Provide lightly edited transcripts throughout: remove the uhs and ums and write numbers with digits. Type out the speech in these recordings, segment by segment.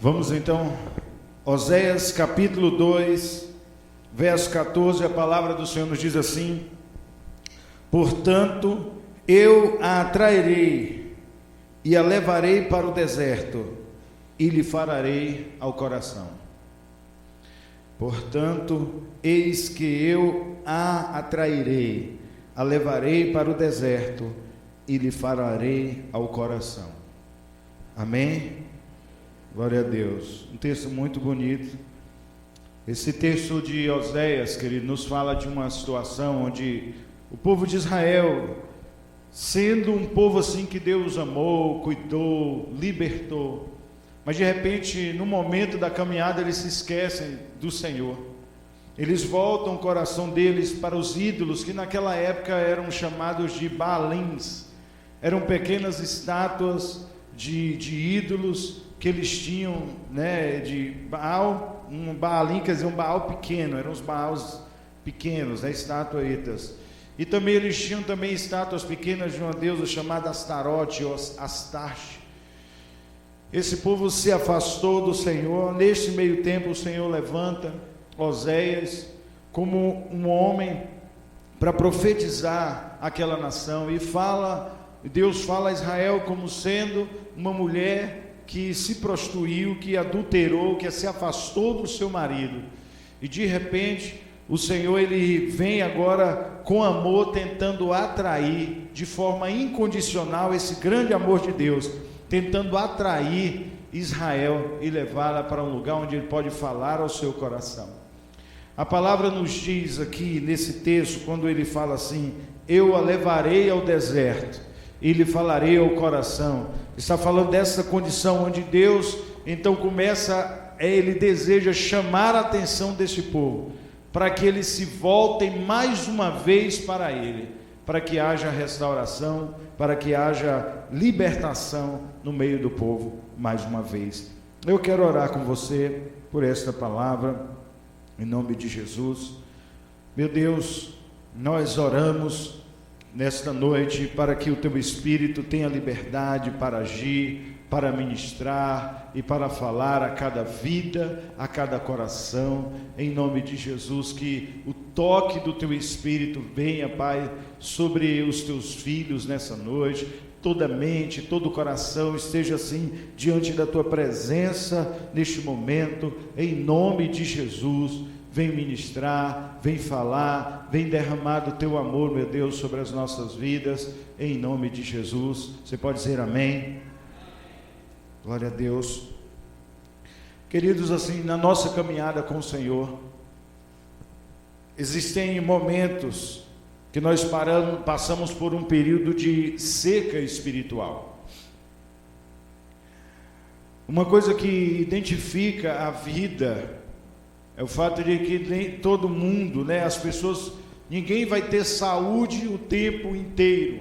Vamos então, Oséias capítulo 2, verso 14, a palavra do Senhor nos diz assim: portanto, eu a atrairei e a levarei para o deserto e lhe falarei ao coração. Portanto, eis que eu a atrairei, a levarei para o deserto e lhe falarei ao coração. Amém? Glória a Deus. Um texto muito bonito. Esse texto de Oséias, querido, nos fala de uma situação onde o povo de Israel, sendo um povo assim que Deus amou, cuidou, libertou, mas de repente, no momento da caminhada, eles se esquecem do Senhor. Eles voltam o coração deles para os ídolos, que naquela época eram chamados de Baalins. Eram pequenas estátuas de ídolos que eles tinham, né, de Baal. Um Baalim quer dizer um Baal pequeno, eram os Baals pequenos, né, estatuetas. E também eles tinham também estátuas pequenas de uma deusa chamada Astarote ou Astarte. Esse povo se afastou do Senhor. Neste meio tempo o Senhor levanta Oséias como um homem para profetizar aquela nação, e Deus fala a Israel como sendo uma mulher que se prostituiu, que adulterou, que se afastou do seu marido. E de repente o Senhor, ele vem agora com amor, tentando atrair de forma incondicional esse grande amor de Deus, tentando atrair Israel e levá-la para um lugar onde ele pode falar ao seu coração. A palavra nos diz aqui nesse texto, quando ele fala assim: eu a levarei ao deserto e lhe falarei ao coração. Está falando dessa condição onde Deus então ele deseja chamar a atenção desse povo, para que eles se voltem mais uma vez para ele, para que haja restauração, para que haja libertação no meio do povo mais uma vez. Eu quero orar com você por esta palavra, em nome de Jesus. Meu Deus, nós oramos nesta noite para que o teu Espírito tenha liberdade para agir, para ministrar e para falar a cada vida, a cada coração, em nome de Jesus. Que o toque do teu Espírito venha, Pai, sobre os teus filhos nessa noite. Toda mente, todo coração esteja assim diante da tua presença neste momento, em nome de Jesus. Vem ministrar, vem falar, vem derramar do teu amor, meu Deus, sobre as nossas vidas, em nome de Jesus. Você pode dizer amém? Glória a Deus. Queridos, assim, na nossa caminhada com o Senhor, existem momentos que nós passamos por um período de seca espiritual. Uma coisa que identifica a vida é o fato de que nem todo mundo, né, as pessoas, ninguém vai ter saúde o tempo inteiro,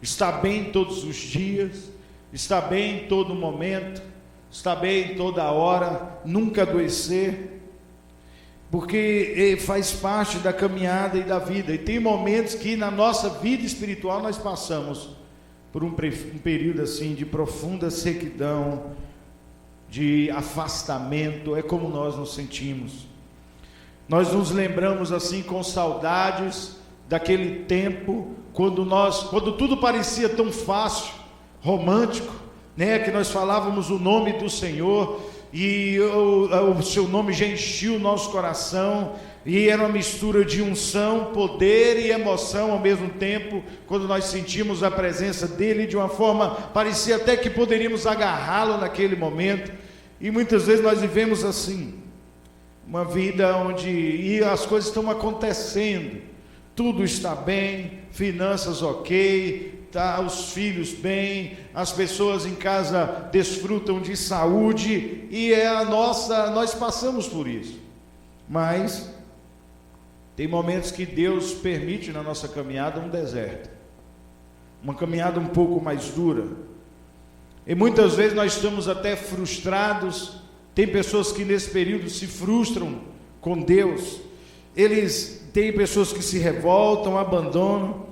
está bem todos os dias, está bem em todo momento, está bem toda hora, nunca adoecer, porque faz parte da caminhada e da vida. E tem momentos que na nossa vida espiritual nós passamos por um período assim de profunda sequidão, de afastamento. É como nós nos sentimos. Nós nos lembramos assim com saudades daquele tempo quando tudo parecia tão fácil, romântico, né? Que nós falávamos o nome do Senhor e o seu nome já enchia o nosso coração, e era uma mistura de unção, poder e emoção ao mesmo tempo, quando nós sentimos a presença dele de uma forma, parecia até que poderíamos agarrá-lo naquele momento. E muitas vezes nós vivemos assim, uma vida onde as coisas estão acontecendo, tudo está bem, finanças ok, tá, os filhos bem, as pessoas em casa desfrutam de saúde, e nós passamos por isso. Mas tem momentos que Deus permite na nossa caminhada um deserto, uma caminhada um pouco mais dura, e muitas vezes nós estamos até frustrados. Tem pessoas que nesse período se frustram com Deus, tem pessoas que se revoltam, abandonam,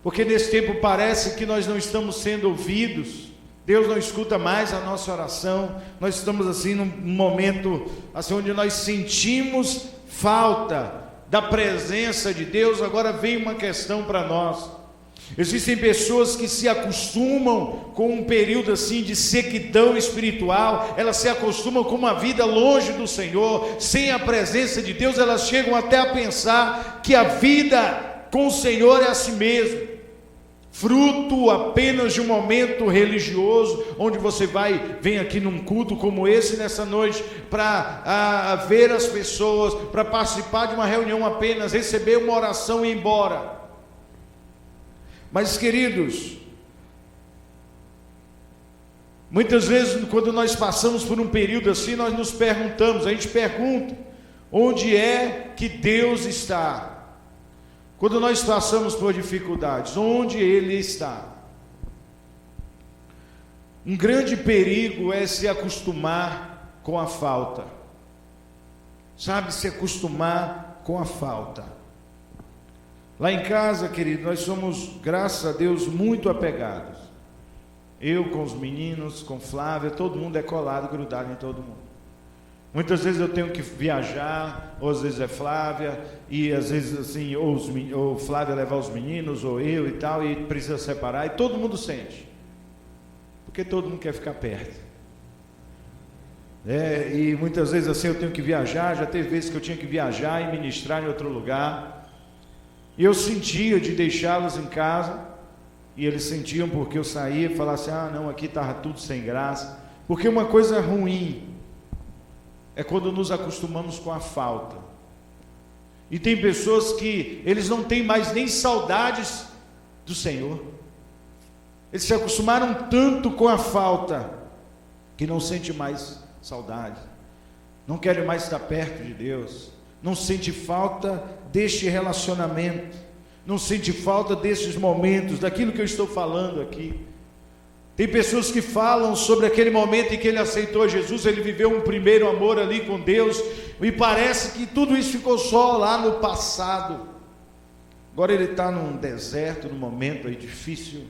porque nesse tempo parece que nós não estamos sendo ouvidos, Deus não escuta mais a nossa oração. Nós estamos assim num momento assim onde nós sentimos falta da presença de Deus. Agora vem uma questão para nós. Existem pessoas que se acostumam com um período assim de sequidão espiritual, elas se acostumam com uma vida longe do Senhor, sem a presença de Deus. Elas chegam até a pensar que a vida com o Senhor é assim mesmo, fruto apenas de um momento religioso, onde você vem aqui num culto como esse nessa noite, para ver as pessoas, para participar de uma reunião apenas, receber uma oração e ir embora. Mas, queridos, muitas vezes quando nós passamos por um período assim, nós nos perguntamos, a gente pergunta, onde é que Deus está? Quando nós passamos por dificuldades, onde Ele está? Um grande perigo é se acostumar com a falta. Sabe, se acostumar com a falta. Lá em casa, querido, nós somos, graças a Deus, muito apegados. Eu com os meninos, com Flávia, todo mundo é colado, grudado em todo mundo. Muitas vezes eu tenho que viajar, ou às vezes é Flávia, e às vezes assim, ou Flávia levar os meninos, ou eu e tal, e precisa separar, e todo mundo sente, porque todo mundo quer ficar perto. E muitas vezes assim eu tenho que viajar, já teve vezes que eu tinha que viajar e ministrar em outro lugar, e eu sentia de deixá-los em casa, e eles sentiam porque eu saía e falava assim, não, aqui estava tudo sem graça, porque uma coisa ruim é quando nos acostumamos com a falta. E tem pessoas que eles não têm mais nem saudades do Senhor. Eles se acostumaram tanto com a falta que não sentem mais saudade, não querem mais estar perto de Deus, não sente falta deste relacionamento, não sente falta desses momentos, daquilo que eu estou falando aqui. Tem pessoas que falam sobre aquele momento em que ele aceitou Jesus, ele viveu um primeiro amor ali com Deus, e parece que tudo isso ficou só lá no passado. Agora ele está num deserto, num momento aí difícil,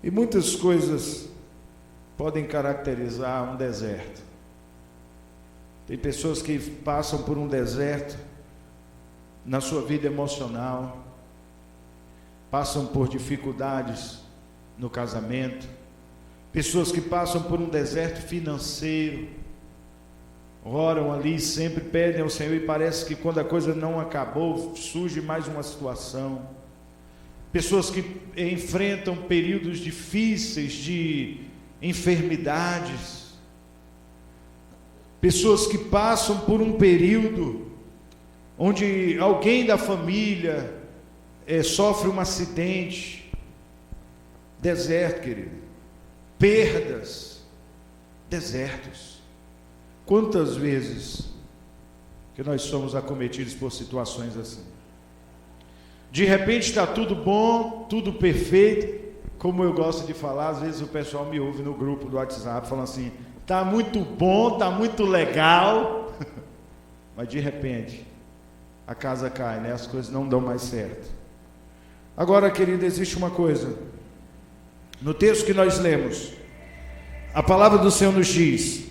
e muitas coisas podem caracterizar um deserto. Tem pessoas que passam por um deserto na sua vida emocional, passam por dificuldades no casamento, pessoas que passam por um deserto financeiro, oram ali, sempre pedem ao Senhor, e parece que quando a coisa não acabou, surge mais uma situação. Pessoas que enfrentam períodos difíceis de enfermidades, pessoas que passam por um período onde alguém da família sofre um acidente. Deserto, querido, perdas, desertos. Quantas vezes que nós somos acometidos por situações assim? De repente está tudo bom, tudo perfeito, como eu gosto de falar, às vezes o pessoal me ouve no grupo do WhatsApp falando assim, está muito bom, está muito legal, mas de repente a casa cai, né? As coisas não dão mais certo. Agora, querido, existe uma coisa. No texto que nós lemos, a palavra do Senhor nos diz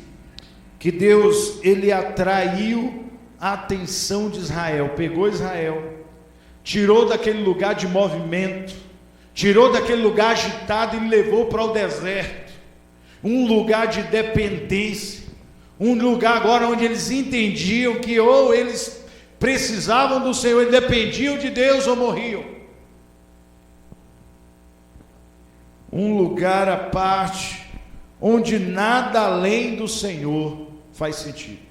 que Deus, ele atraiu a atenção de Israel, pegou Israel, tirou daquele lugar de movimento, tirou daquele lugar agitado e levou para o deserto, um lugar de dependência, um lugar agora onde eles entendiam que ou eles precisavam do Senhor e dependiam de Deus ou morriam. Um lugar à parte, onde nada além do Senhor faz sentido,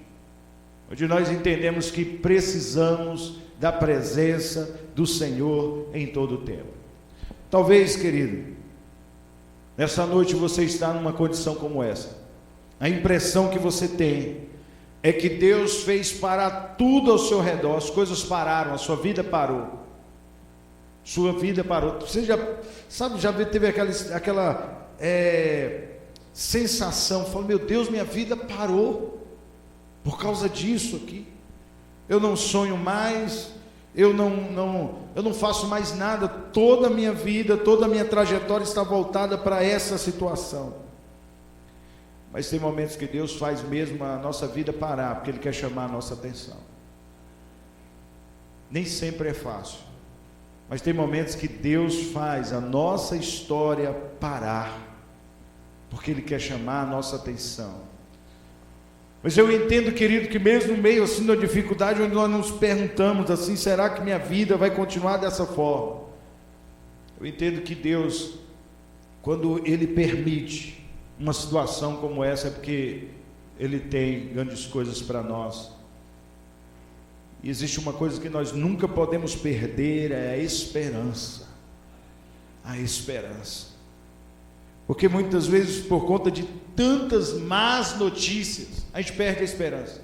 onde nós entendemos que precisamos da presença do Senhor em todo o tempo. Talvez, querido, nessa noite você está numa condição como essa, a impressão que você tem é que Deus fez parar tudo ao seu redor, as coisas pararam, a sua vida parou. Sua vida parou. Você já teve aquela sensação, falou, meu Deus, minha vida parou por causa disso aqui. Eu não sonho mais, eu não faço mais nada, toda a minha vida, toda a minha trajetória está voltada para essa situação. Mas tem momentos que Deus faz mesmo a nossa vida parar, porque Ele quer chamar a nossa atenção. Nem sempre é fácil, mas tem momentos que Deus faz a nossa história parar, porque Ele quer chamar a nossa atenção. Mas eu entendo, querido, que mesmo no meio assim da dificuldade, onde nós nos perguntamos assim, será que minha vida vai continuar dessa forma? Eu entendo que Deus, quando Ele permite uma situação como essa, é porque Ele tem grandes coisas para nós. E existe uma coisa que nós nunca podemos perder, é a esperança. A esperança. Porque muitas vezes, por conta de tantas más notícias, a gente perde a esperança.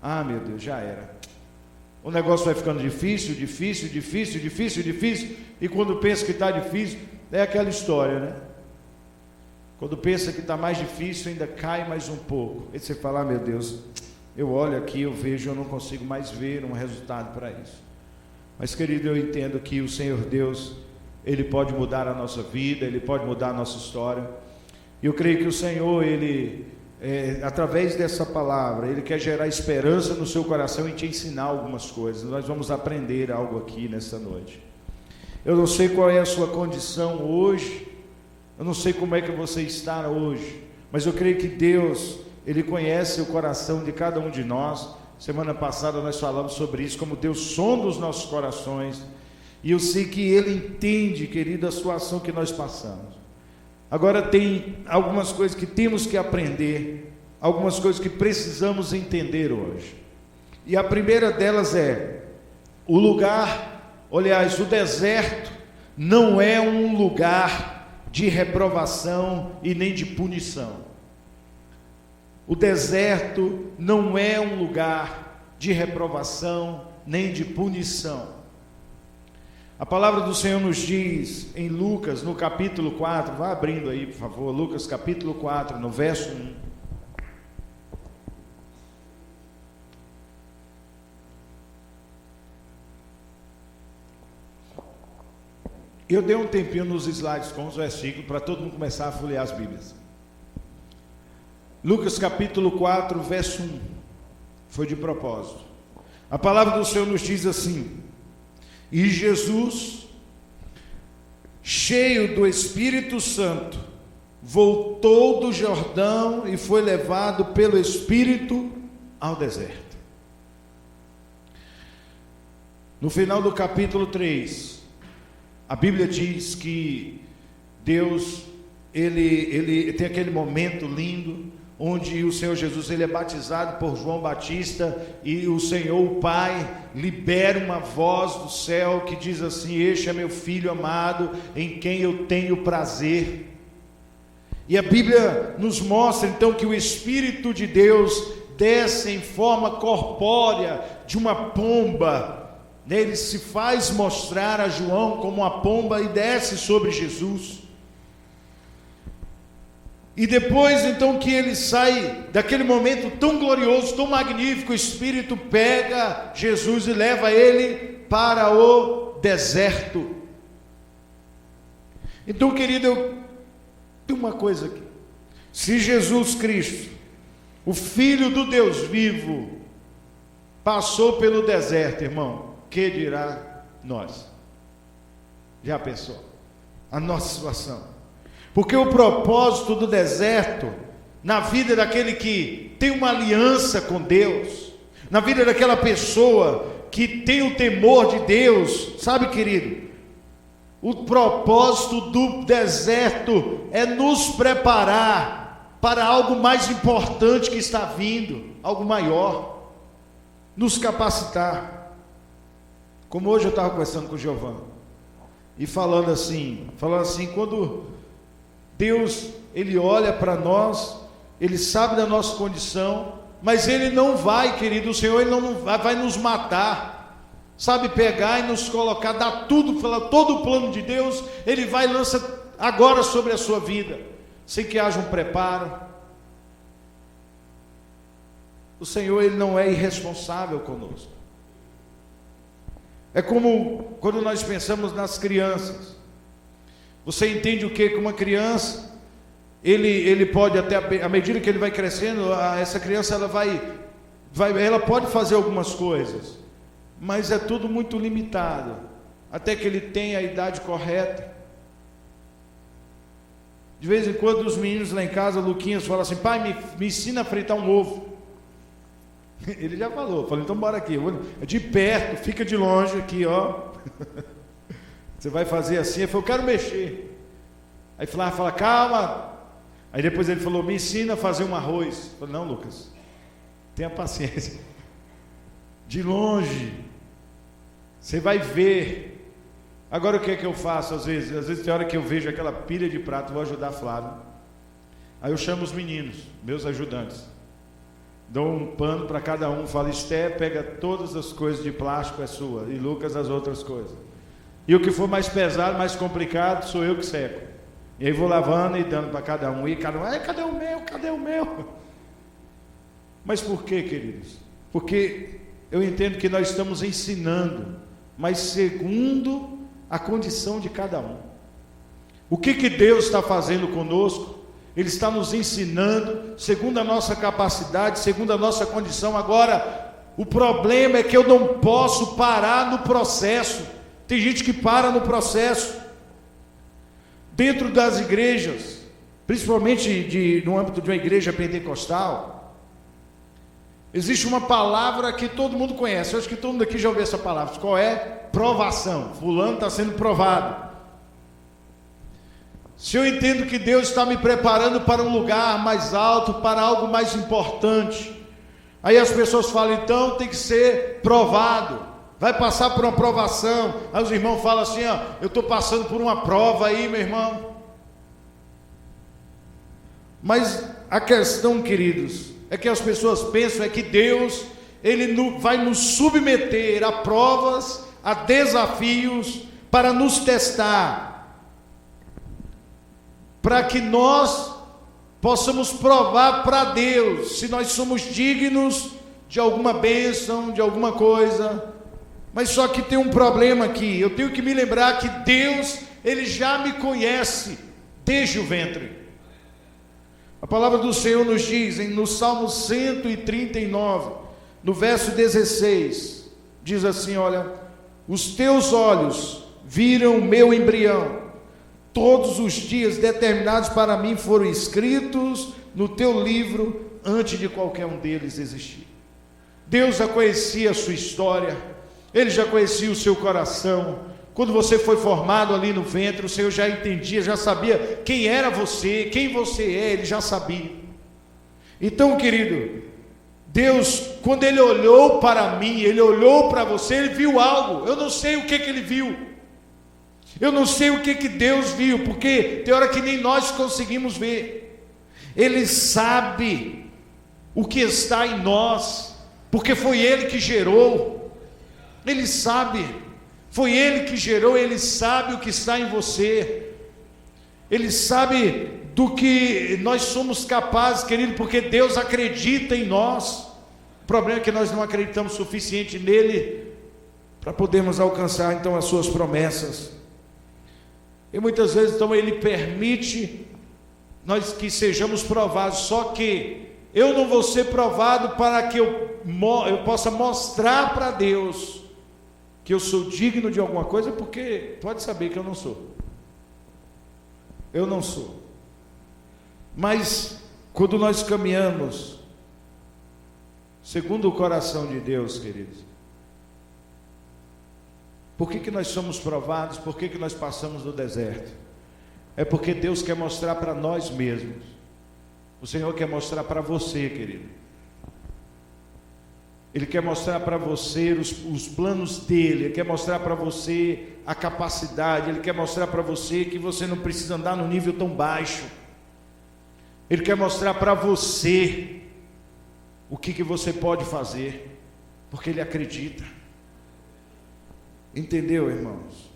Ah, meu Deus, já era. O negócio vai ficando difícil, e quando pensa que está difícil, é aquela história, né? Quando pensa que está mais difícil, ainda cai mais um pouco. Aí você fala, ah, meu Deus, eu olho aqui, eu vejo, eu não consigo mais ver um resultado para isso. Mas, querido, eu entendo que o Senhor Deus, Ele pode mudar a nossa vida, Ele pode mudar a nossa história. E eu creio que o Senhor, Ele, através dessa palavra, Ele quer gerar esperança no seu coração e te ensinar algumas coisas. Nós vamos aprender algo aqui nesta noite. Eu não sei qual é a sua condição hoje, eu não sei como é que você está hoje, mas eu creio que Deus, Ele conhece o coração de cada um de nós. Semana passada nós falamos sobre isso, como Deus sonda os nossos corações. E eu sei que Ele entende, querido, a situação que nós passamos. Agora tem algumas coisas que temos que aprender, algumas coisas que precisamos entender hoje. E a primeira delas é, o deserto não é um lugar de reprovação e nem de punição. O deserto não é um lugar de reprovação nem de punição. A palavra do Senhor nos diz em Lucas, no capítulo 4, vá abrindo aí, por favor, Lucas capítulo 4, no verso 1. Eu dei um tempinho nos slides com os versículos, para todo mundo começar a folhear as Bíblias. Lucas capítulo 4, verso 1, foi de propósito. A palavra do Senhor nos diz assim: e Jesus, cheio do Espírito Santo, voltou do Jordão e foi levado pelo Espírito ao deserto. No final do capítulo 3, a Bíblia diz que Deus, ele tem aquele momento lindo, onde o Senhor Jesus, ele é batizado por João Batista, e o Senhor, o Pai, libera uma voz do céu que diz assim: este é meu Filho amado, em quem eu tenho prazer. E a Bíblia nos mostra então que o Espírito de Deus desce em forma corpórea de uma pomba, né? Ele se faz mostrar a João como uma pomba e desce sobre Jesus. E depois então que ele sai daquele momento tão glorioso, tão magnífico, o Espírito pega Jesus e leva ele para o deserto. Então, querido, eu tenho uma coisa aqui: se Jesus Cristo, o Filho do Deus vivo, passou pelo deserto, irmão, que dirá nós? Já pensou? A nossa situação. Porque o propósito do deserto, na vida daquele que tem uma aliança com Deus, na vida daquela pessoa que tem o temor de Deus, sabe, querido, o propósito do deserto é nos preparar para algo mais importante que está vindo, algo maior, nos capacitar. Como hoje eu estava conversando com o Giovanni, e falando assim, quando Deus, Ele olha para nós, Ele sabe da nossa condição, mas Ele não vai, querido, o Senhor, Ele não vai nos matar, sabe, pegar e nos colocar, dar tudo, todo o plano de Deus, Ele vai e lança agora sobre a sua vida, sem que haja um preparo. O Senhor, Ele não é irresponsável conosco. É como quando nós pensamos nas crianças. Você entende o que? Que uma criança, ele pode até, à medida que ele vai crescendo, essa criança ela pode fazer algumas coisas, mas é tudo muito limitado, até que ele tenha a idade correta. De vez em quando os meninos lá em casa, Luquinhas, falam assim: pai, me ensina a fritar um ovo. Ele já falou, eu falei: então bora aqui, é de perto, fica de longe aqui, ó. Você vai fazer assim. Ele falou: eu quero mexer. Aí fala, calma. Aí depois ele falou: me ensina a fazer um arroz. Eu falei: não, Lucas, tenha paciência, de longe, você vai ver. Agora o que é que eu faço às vezes tem hora que eu vejo aquela pilha de prato, vou ajudar a Flávia, aí eu chamo os meninos, meus ajudantes, dou um pano para cada um, falo: Esté, pega todas as coisas de plástico, é sua, e Lucas as outras coisas, e o que for mais pesado, mais complicado, sou eu que seco, e aí vou lavando e dando para cada um, e cada um: cadê o meu? Mas por quê, queridos? Porque eu entendo que nós estamos ensinando, mas segundo a condição de cada um. O que Deus está fazendo conosco? Ele está nos ensinando segundo a nossa capacidade, segundo a nossa condição. Agora, o problema é que eu não posso parar no processo. Tem gente que para no processo. Dentro das igrejas, principalmente no âmbito de uma igreja pentecostal, existe uma palavra que todo mundo conhece. Eu acho que todo mundo aqui já ouviu essa palavra. Qual é? Provação. Fulano está sendo provado. Se eu entendo que Deus está me preparando para um lugar mais alto, para algo mais importante, aí as pessoas falam: então tem que ser provado, vai passar por uma provação. Aí os irmãos falam assim: ó, eu estou passando por uma prova aí, meu irmão. Mas a questão, queridos, é que as pessoas pensam é que Deus, Ele vai nos submeter a provas, a desafios, para nos testar, para que nós possamos provar para Deus se nós somos dignos de alguma bênção, de alguma coisa. Mas só que tem um problema aqui. Eu tenho que me lembrar que Deus, Ele já me conhece desde o ventre. A palavra do Senhor nos diz, no Salmo 139, no verso 16, diz assim: olha, os teus olhos viram o meu embrião, todos os dias determinados para mim foram escritos no teu livro, antes de qualquer um deles existir. Deus já conhecia a sua história, Ele já conhecia o seu coração. Quando você foi formado ali no ventre, o Senhor já entendia, já sabia quem era você, quem você é, Ele já sabia. Então, querido, Deus, quando Ele olhou para mim, Ele olhou para você, Ele viu algo. Eu não sei o que Ele viu, eu não sei o que Deus viu, porque tem hora que nem nós conseguimos ver. Ele sabe o que está em nós, porque foi Ele que gerou. Ele sabe, foi Ele que gerou. Ele sabe o que está em você, Ele sabe do que nós somos capazes, querido, porque Deus acredita em nós. O problema é que nós não acreditamos o suficiente nele para podermos alcançar então as suas promessas. E muitas vezes então Ele permite nós que sejamos provados, só que eu não vou ser provado para que eu possa mostrar para Deus que eu sou digno de alguma coisa, porque pode saber que eu não sou. Eu não sou. Mas quando nós caminhamos segundo o coração de Deus, queridos, por que nós somos provados? Por que nós passamos no deserto? É porque Deus quer mostrar para nós mesmos. O Senhor quer mostrar para você, querido. Ele quer mostrar para você os planos dele. Ele quer mostrar para você a capacidade. Ele quer mostrar para você que você não precisa andar no nível tão baixo. Ele quer mostrar para você o que você pode fazer, porque Ele acredita. Entendeu, irmãos?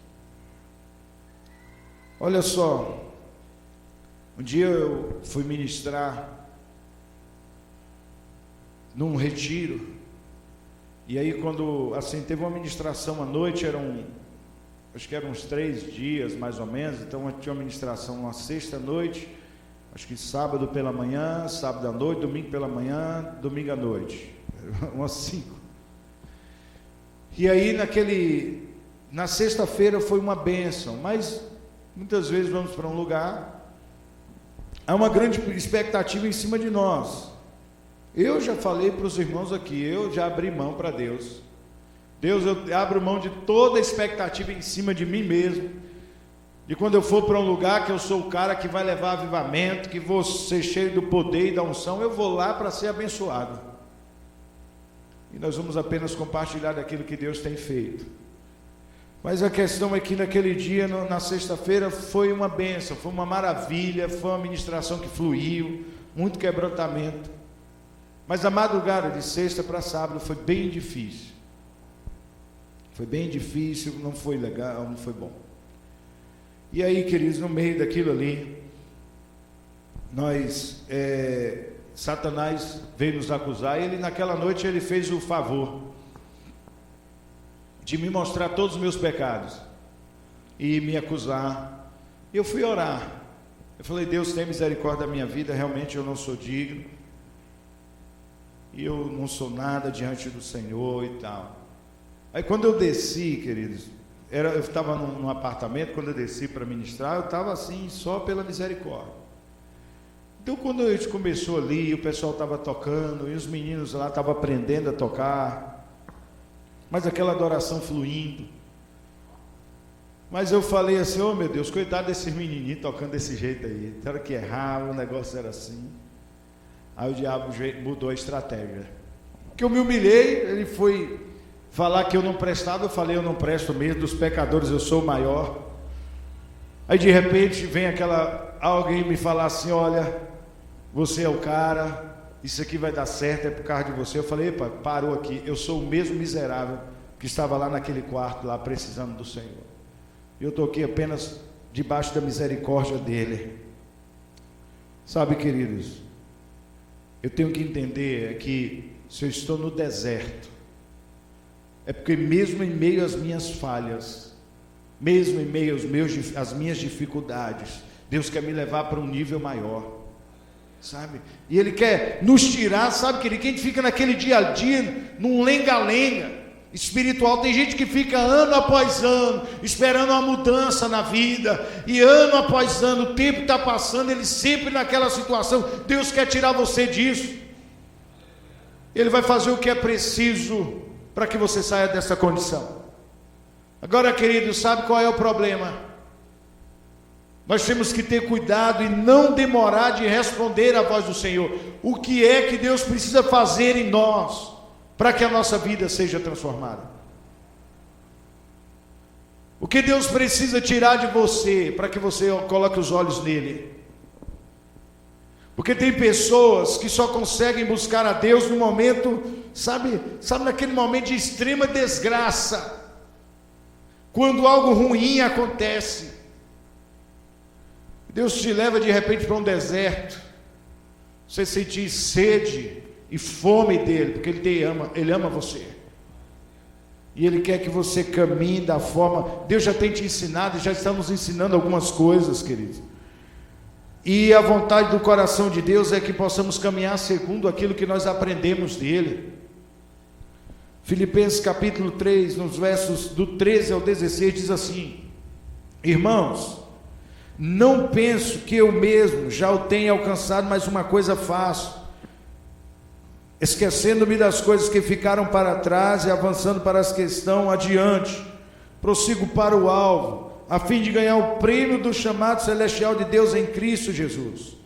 Olha só, um dia eu fui ministrar num retiro, E aí quando, assim, teve uma ministração à noite, acho que eram uns 3 dias mais ou menos, então tinha uma ministração uma sexta-noite, acho que sábado pela manhã, sábado à noite, domingo pela manhã, domingo à noite, umas 5. E aí na sexta-feira foi uma bênção, mas muitas vezes vamos para um lugar, há uma grande expectativa em cima de nós. Eu já falei para os irmãos aqui, eu já abri mão para Deus. Deus, eu abro mão de toda a expectativa em cima de mim mesmo, de quando eu for para um lugar que eu sou o cara que vai levar avivamento, que vou ser cheio do poder e da unção, eu vou lá para ser abençoado. E nós vamos apenas compartilhar daquilo que Deus tem feito. Mas a questão é que naquele dia, na sexta-feira, foi uma bênção, foi uma maravilha, foi uma ministração que fluiu, muito quebrantamento. Mas a madrugada de sexta para sábado foi bem difícil. Foi bem difícil, não foi legal, não foi bom. E aí, queridos, no meio daquilo ali, Satanás veio nos acusar, e naquela noite ele fez o favor de me mostrar todos os meus pecados e me acusar. Eu fui orar, eu falei: Deus, tem misericórdia da minha vida, realmente eu não sou digno, e eu não sou nada diante do Senhor e tal. Aí quando eu desci, queridos, eu estava num apartamento, quando eu desci para ministrar, eu estava assim, só pela misericórdia. Então quando a gente começou ali, o pessoal estava tocando, e os meninos lá estavam aprendendo a tocar, mas aquela adoração fluindo. Mas eu falei assim: oh meu Deus, coitado desses menininhos tocando desse jeito aí, na hora que errava, o negócio era assim. Aí o diabo mudou a estratégia, porque eu me humilhei, ele foi falar que eu não prestava, eu falei: eu não presto mesmo, dos pecadores eu sou o maior. Aí de repente vem alguém me falar assim: olha, você é o cara, isso aqui vai dar certo, é por causa de você. Eu falei: epa, parou aqui, eu sou o mesmo miserável que estava lá naquele quarto, lá precisando do Senhor. Eu estou aqui apenas debaixo da misericórdia dele. Sabe, queridos, eu tenho que entender que se eu estou no deserto, é porque mesmo em meio às minhas falhas, mesmo em meio às minhas dificuldades, Deus quer me levar para um nível maior, sabe? E Ele quer nos tirar, sabe, querido? Que a gente fica naquele dia a dia, num lenga-lenga espiritual. Tem gente que fica ano após ano, esperando uma mudança na vida, e ano após ano, o tempo está passando, ele sempre naquela situação. Deus quer tirar você disso. Ele vai fazer o que é preciso para que você saia dessa condição. Agora, querido, sabe qual é o problema? Nós temos que ter cuidado e não demorar de responder à voz do Senhor. O que é que Deus precisa fazer em nós para que a nossa vida seja transformada? O que Deus precisa tirar de você para que você coloque os olhos nele? Porque tem pessoas que só conseguem buscar a Deus no momento, sabe naquele momento de extrema desgraça, quando algo ruim acontece. Deus te leva de repente para um deserto, você sentir sede e fome dele, porque ele ama você, e ele quer que você caminhe da forma. Deus já tem te ensinado, já está nos ensinando algumas coisas, queridos, e a vontade do coração de Deus é que possamos caminhar segundo aquilo que nós aprendemos dele. Filipenses capítulo 3, nos versos do 13 ao 16, diz assim: irmãos, não penso que eu mesmo já o tenha alcançado, mas uma coisa faço, esquecendo-me das coisas que ficaram para trás e avançando para as que estão adiante, prossigo para o alvo, a fim de ganhar o prêmio do chamado celestial de Deus em Cristo Jesus.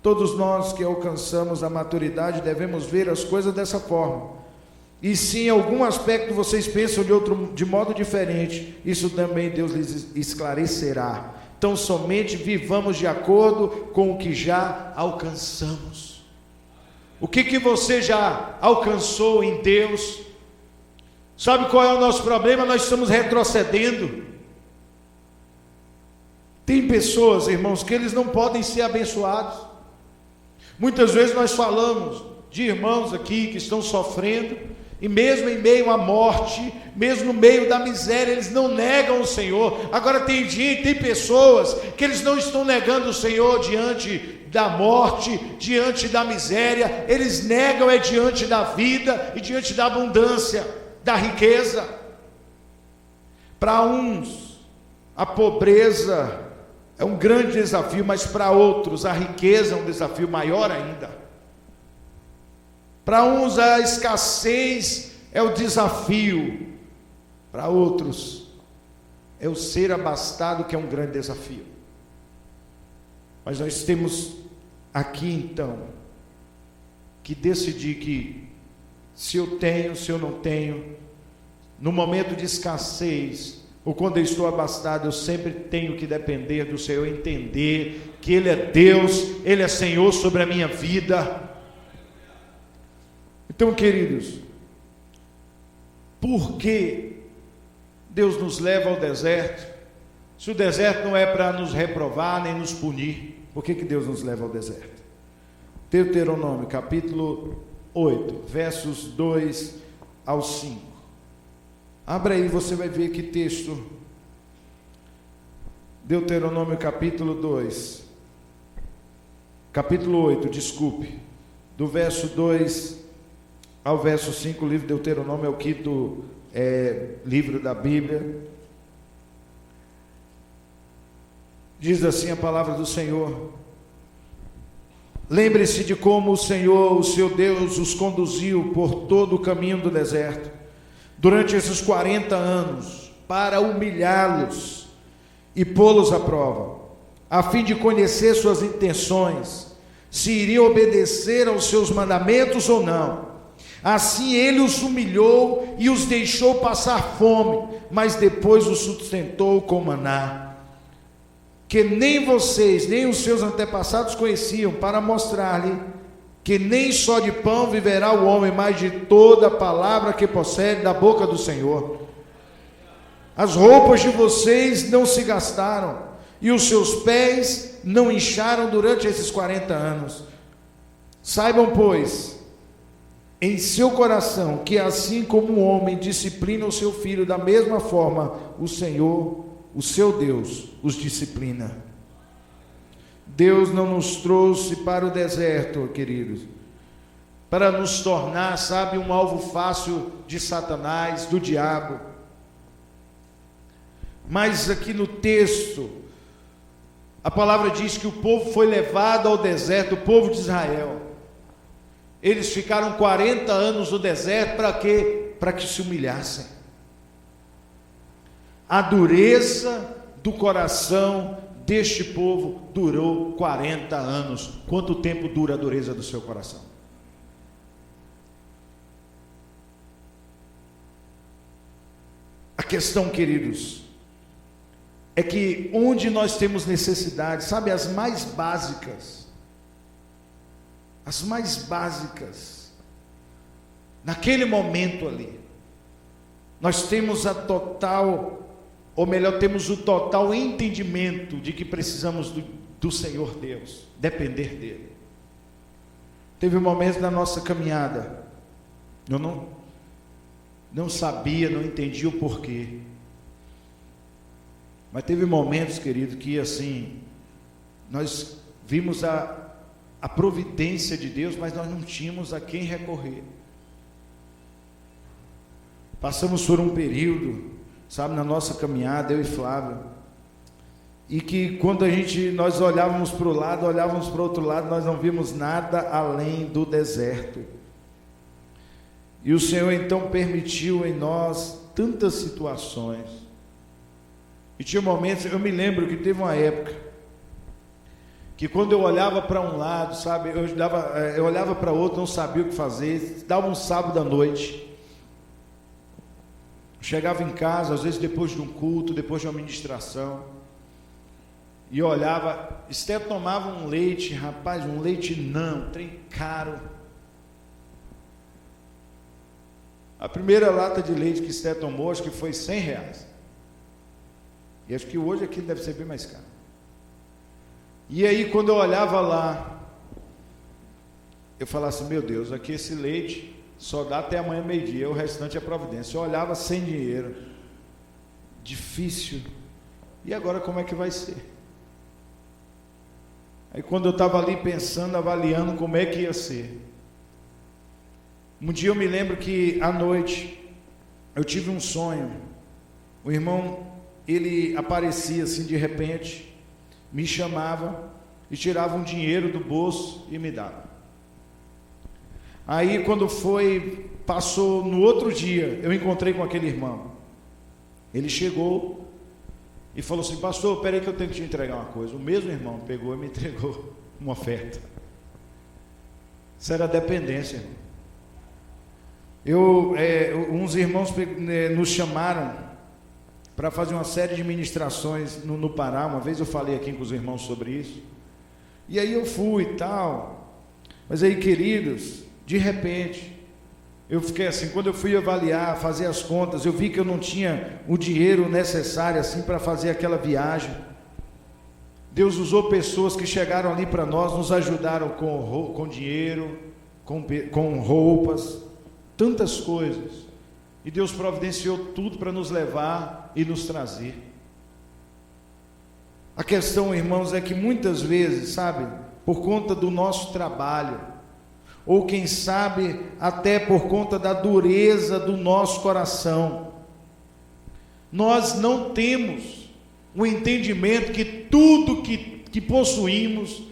Todos nós que alcançamos a maturidade devemos ver as coisas dessa forma. E se em algum aspecto vocês pensam de modo diferente, isso também Deus lhes esclarecerá. Então somente vivamos de acordo com o que já alcançamos. O que você já alcançou em Deus? Sabe qual é o nosso problema? Nós estamos retrocedendo. Tem pessoas, irmãos, que eles não podem ser abençoados. Muitas vezes nós falamos de irmãos aqui que estão sofrendo, e mesmo em meio à morte, mesmo no meio da miséria, eles não negam o Senhor. Agora tem gente, tem pessoas que eles não estão negando o Senhor diante da morte, diante da miséria, eles negam diante da vida e diante da abundância, da riqueza. Para uns, a pobreza é um grande desafio, mas para outros a riqueza é um desafio maior ainda. Para uns a escassez é o desafio, para outros é o ser abastado que é um grande desafio. Mas nós temos aqui então que decidir que se eu tenho, se eu não tenho, no momento de escassez, ou quando eu estou abastado, eu sempre tenho que depender do Senhor, entender que Ele é Deus, Ele é Senhor sobre a minha vida. Então, queridos, por que Deus nos leva ao deserto? Se o deserto não é para nos reprovar, nem nos punir, por que Deus nos leva ao deserto? Deuteronômio, capítulo 8, versos 2 ao 5. Abra aí, você vai ver que texto. Deuteronômio capítulo 2, capítulo 8, desculpe, do verso 2 ao verso 5, o livro de Deuteronômio é o quinto livro da Bíblia. Diz assim a palavra do Senhor: lembre-se de como o Senhor, o seu Deus, os conduziu por todo o caminho do deserto, durante esses 40 anos, para humilhá-los e pô-los à prova, a fim de conhecer suas intenções, se iriam obedecer aos seus mandamentos ou não. Assim ele os humilhou e os deixou passar fome, mas depois os sustentou com maná, que nem vocês, nem os seus antepassados conheciam, para mostrar-lhe que nem só de pão viverá o homem, mas de toda palavra que procede da boca do Senhor. As roupas de vocês não se gastaram, e os seus pés não incharam durante esses 40 anos. Saibam, pois, em seu coração, que assim como um homem disciplina o seu filho, da mesma forma o Senhor, o seu Deus, os disciplina. Deus não nos trouxe para o deserto, queridos, para nos tornar, sabe, um alvo fácil de Satanás, do diabo. Mas aqui no texto, a palavra diz que o povo foi levado ao deserto, o povo de Israel. Eles ficaram 40 anos no deserto, para quê? Para que se humilhassem. A dureza do coração deste povo durou 40 anos. Quanto tempo dura a dureza do seu coração? A questão, queridos, é que onde nós temos necessidades, sabe, as mais básicas, naquele momento ali, nós temos a total, ou melhor, temos o total entendimento de que precisamos do Senhor Deus, depender dEle. Teve um momento na nossa caminhada, eu não sabia, não entendia o porquê, mas teve momentos, querido, que assim, nós vimos a providência de Deus, mas nós não tínhamos a quem recorrer. Passamos por um período, sabe, na nossa caminhada, eu e Flávio, e que quando nós olhávamos para o lado, olhávamos para o outro lado, nós não vimos nada além do deserto. E o Senhor então permitiu em nós tantas situações. E tinha momentos, eu me lembro que teve uma época que quando eu olhava para um lado, sabe, eu olhava para outro, não sabia o que fazer. Dava um sábado à noite, chegava em casa, às vezes depois de um culto, depois de uma ministração, e eu olhava, Esther tomava um leite, rapaz, um leite não, trem caro. A primeira lata de leite que Esther tomou, acho que foi R$100. E acho que hoje aquilo deve ser bem mais caro. E aí quando eu olhava lá, eu falava assim, meu Deus, aqui esse leite só dá até amanhã meio-dia, o restante é providência. Eu olhava sem dinheiro, difícil, e agora como é que vai ser? Aí quando eu estava ali pensando, avaliando como é que ia ser, um dia eu me lembro que à noite eu tive um sonho. O irmão, ele aparecia assim de repente, me chamava e tirava um dinheiro do bolso e me dava. Aí quando passou no outro dia, eu encontrei com aquele irmão. Ele chegou e falou assim: pastor, peraí que eu tenho que te entregar uma coisa. O mesmo irmão pegou e me entregou uma oferta. Isso era dependência, irmão. Uns irmãos nos chamaram para fazer uma série de ministrações no Pará. Uma vez eu falei aqui com os irmãos sobre isso, e aí eu fui e tal, mas aí, queridos, de repente, eu fiquei assim, quando eu fui avaliar, fazer as contas, eu vi que eu não tinha o dinheiro necessário assim para fazer aquela viagem. Deus usou pessoas que chegaram ali para nós, nos ajudaram com dinheiro, com roupas, tantas coisas, e Deus providenciou tudo para nos levar e nos trazer. A questão, irmãos, é que muitas vezes, sabe, por conta do nosso trabalho, ou quem sabe até por conta da dureza do nosso coração, nós não temos o entendimento que tudo que possuímos,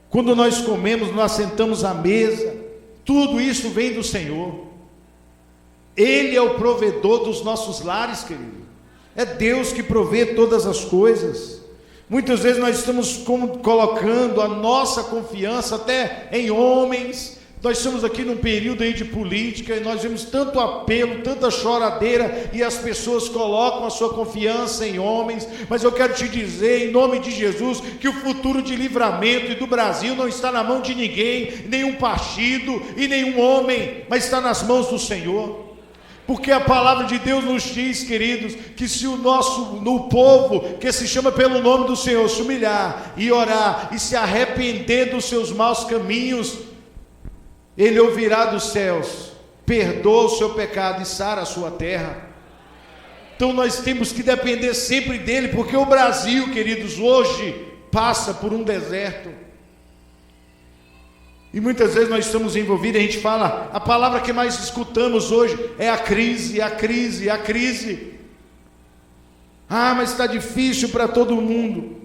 quando nós comemos, nós sentamos à mesa, tudo isso vem do Senhor. Ele é o provedor dos nossos lares, querido. É Deus que provê todas as coisas. Muitas vezes nós estamos colocando a nossa confiança até em homens. Nós estamos aqui num período aí de política, e nós vemos tanto apelo, tanta choradeira, e as pessoas colocam a sua confiança em homens. Mas eu quero te dizer, em nome de Jesus, que o futuro de Livramento e do Brasil não está na mão de ninguém, nenhum partido e nenhum homem, mas está nas mãos do Senhor. Porque a palavra de Deus nos diz, queridos, que se o povo que se chama pelo nome do Senhor se humilhar e orar e se arrepender dos seus maus caminhos, Ele ouvirá dos céus, perdoa o seu pecado e sara a sua terra. Então nós temos que depender sempre dele, porque o Brasil, queridos, hoje passa por um deserto. E muitas vezes nós estamos envolvidos, a gente fala, a palavra que mais escutamos hoje é a crise, a crise, a crise. Ah, mas está difícil para todo mundo.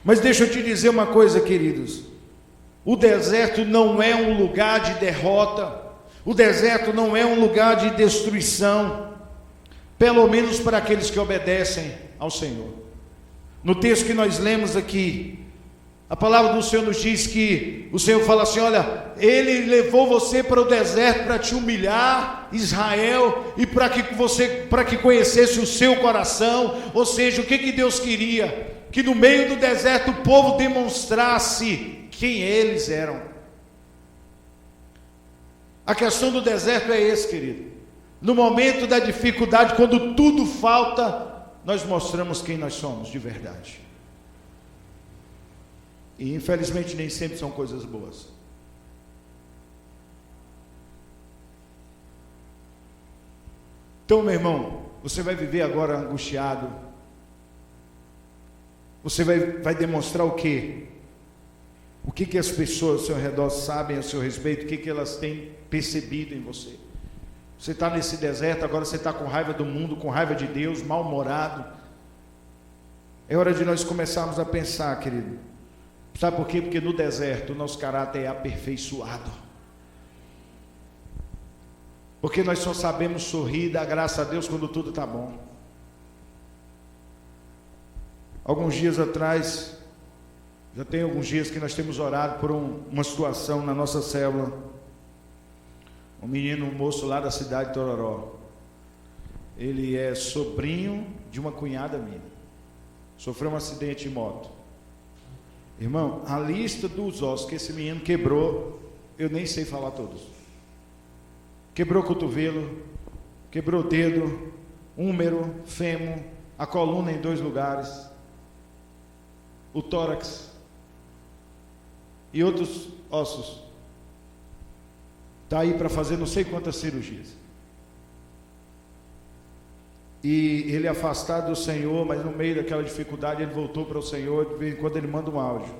Mas deixa eu te dizer uma coisa, queridos. O deserto não é um lugar de derrota. O deserto não é um lugar de destruição. Pelo menos para aqueles que obedecem ao Senhor. No texto que nós lemos aqui, a palavra do Senhor nos diz que o Senhor fala assim: olha, Ele levou você para o deserto para te humilhar, Israel, e para que conhecesse o seu coração. Ou seja, o que Deus queria? Que no meio do deserto o povo demonstrasse quem eles eram. A questão do deserto é esse, querido. No momento da dificuldade, quando tudo falta, nós mostramos quem nós somos de verdade. E infelizmente nem sempre são coisas boas. Então, meu irmão, você vai viver agora angustiado. Você vai demonstrar o quê? O que as pessoas ao seu redor sabem a seu respeito? O que elas têm percebido em você? Você está nesse deserto, agora você está com raiva do mundo, com raiva de Deus, mal-humorado. É hora de nós começarmos a pensar, querido. Sabe por quê? Porque no deserto o nosso caráter é aperfeiçoado. Porque nós só sabemos sorrir e dar graça a Deus quando tudo está bom. Alguns dias atrás, já tem alguns dias que nós temos orado por uma situação na nossa célula. Um moço lá da cidade de Tororó. Ele é sobrinho de uma cunhada minha. Sofreu um acidente de moto. Irmão, a lista dos ossos que esse menino quebrou, eu nem sei falar todos. Quebrou o cotovelo, quebrou o dedo, húmero, fêmur, a coluna em 2 lugares, o tórax e outros ossos. está aí para fazer não sei quantas cirurgias. E ele é afastado do Senhor, mas no meio daquela dificuldade ele voltou para o Senhor. De vez em quando ele manda um áudio.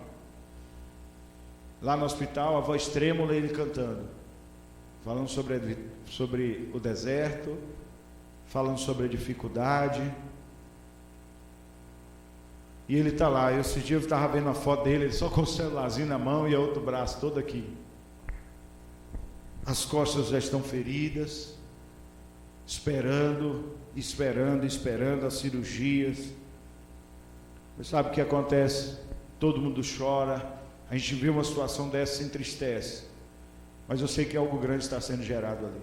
Lá no hospital, a voz trêmula, ele cantando, falando sobre o deserto, falando sobre a dificuldade. E ele está lá. Esse dia eu estava vendo a foto dele, ele só com o celularzinho na mão e o outro braço todo aqui. As costas já estão feridas, esperando as cirurgias. Você sabe o que acontece? Todo mundo chora. A gente vê uma situação dessa, se entristece. Mas eu sei que algo grande está sendo gerado ali.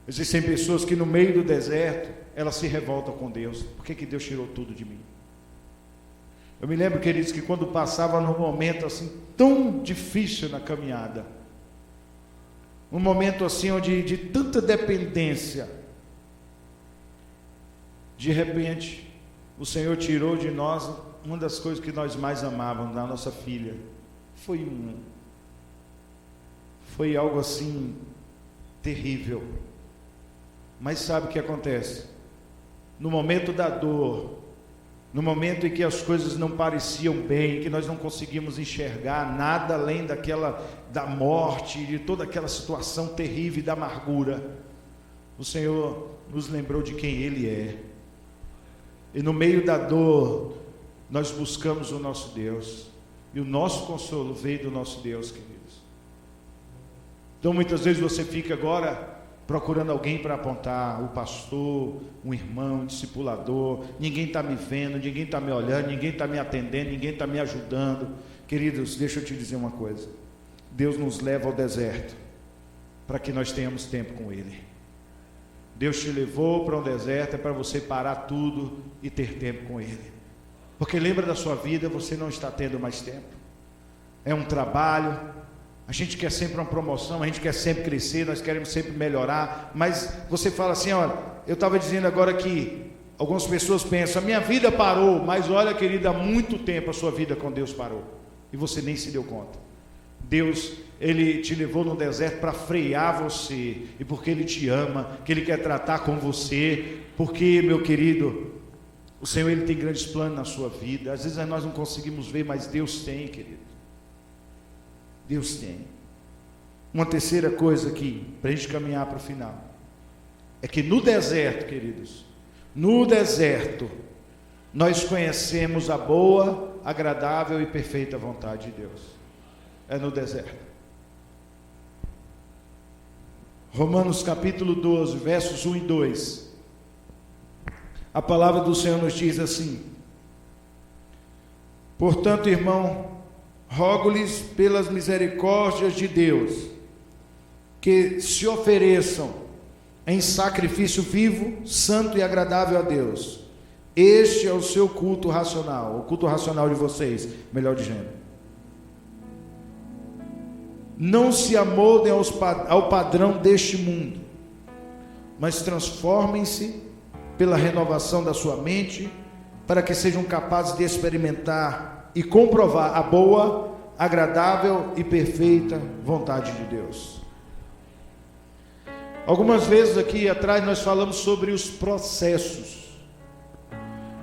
Existem pessoas que no meio do deserto, elas se revoltam com Deus. Por que Deus tirou tudo de mim? Eu me lembro, queridos, que quando passava num momento assim tão difícil na caminhada, um momento assim onde de tanta dependência, de repente o Senhor tirou de nós uma das coisas que nós mais amávamos, da nossa filha. Foi algo assim terrível. Mas sabe o que acontece? No momento da dor, no momento em que as coisas não pareciam bem, que nós não conseguimos enxergar nada além da morte, de toda aquela situação terrível e da amargura, o Senhor nos lembrou de quem Ele é. E no meio da dor, nós buscamos o nosso Deus. E o nosso consolo veio do nosso Deus, queridos. Então muitas vezes você fica agora procurando alguém para apontar, o pastor, um irmão, um discipulador. Ninguém está me vendo, ninguém está me olhando, ninguém está me atendendo, ninguém está me ajudando. Queridos, deixa eu te dizer uma coisa. Deus nos leva ao deserto para que nós tenhamos tempo com Ele. Deus te levou para um deserto, é para você parar tudo e ter tempo com Ele. Porque lembra da sua vida, você não está tendo mais tempo. É um trabalho, a gente quer sempre uma promoção, a gente quer sempre crescer, nós queremos sempre melhorar. Mas você fala assim, olha, eu estava dizendo agora que algumas pessoas pensam, a minha vida parou. Mas olha, querida, há muito tempo a sua vida com Deus parou e você nem se deu conta. Deus, Ele te levou no deserto para frear você, e porque Ele te ama, que Ele quer tratar com você, porque, meu querido, o Senhor, Ele tem grandes planos na sua vida. Às vezes nós não conseguimos ver, mas Deus tem, querido. Deus tem. Uma terceira coisa aqui, para a gente caminhar para o final, é que no deserto, queridos, no deserto, nós conhecemos a boa, agradável e perfeita vontade de Deus. É no deserto. Romanos capítulo 12, versos 1 e 2. A palavra do Senhor nos diz assim: portanto, irmão, rogo-lhes pelas misericórdias de Deus, que se ofereçam em sacrifício vivo, santo e agradável a Deus. Este é o seu culto racional, o culto racional de vocês, melhor dizendo. Não se amoldem ao padrão deste mundo, mas transformem-se pela renovação da sua mente, para que sejam capazes de experimentar e comprovar a boa, agradável e perfeita vontade de Deus. Algumas vezes aqui atrás nós falamos sobre os processos.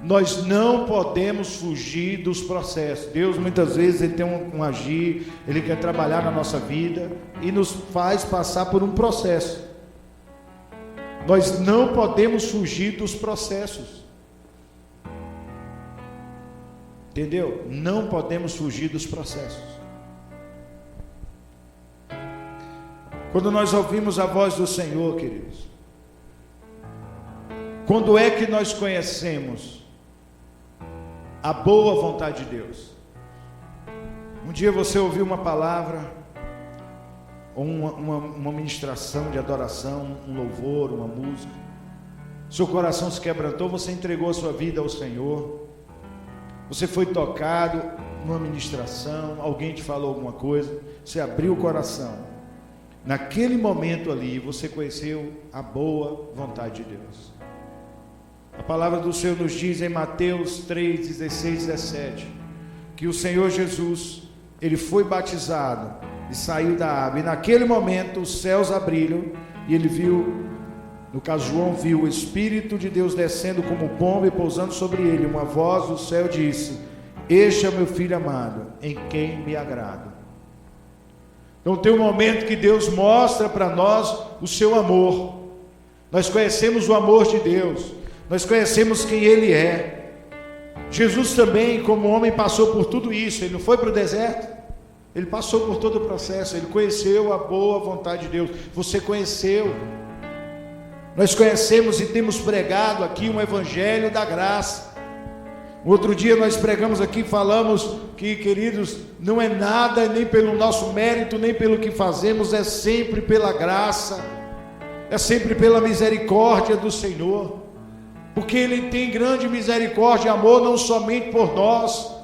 Nós não podemos fugir dos processos. Deus muitas vezes Ele tem um agir, Ele quer trabalhar na nossa vida e nos faz passar por um processo. Nós não podemos fugir dos processos. Entendeu? Não podemos fugir dos processos. Quando nós ouvimos a voz do Senhor, queridos, quando é que nós conhecemos a boa vontade de Deus? Um dia você ouviu uma palavra, ou uma ministração de adoração, um louvor, uma música, seu coração se quebrantou, você entregou a sua vida ao Senhor, você foi tocado numa ministração, alguém te falou alguma coisa, você abriu o coração, naquele momento ali você conheceu a boa vontade de Deus. A palavra do Senhor nos diz em Mateus 3, 16, 17, que o Senhor Jesus, Ele foi batizado e saiu da água. E naquele momento os céus abriram e ele viu, no caso João viu, o Espírito de Deus descendo como pomba e pousando sobre ele. Uma voz do céu disse: este é o meu filho amado, em quem me agrado. Então tem um momento que Deus mostra para nós o seu amor. Nós conhecemos o amor de Deus, nós conhecemos quem Ele é. Jesus também, como homem, passou por tudo isso. Ele não foi para o deserto, Ele passou por todo o processo. Ele conheceu a boa vontade de Deus. Você conheceu. Nós conhecemos e temos pregado aqui um evangelho da graça. Outro dia nós pregamos aqui, falamos que, queridos, não é nada nem pelo nosso mérito, nem pelo que fazemos, é sempre pela graça, é sempre pela misericórdia do Senhor, porque Ele tem grande misericórdia e amor, não somente por nós,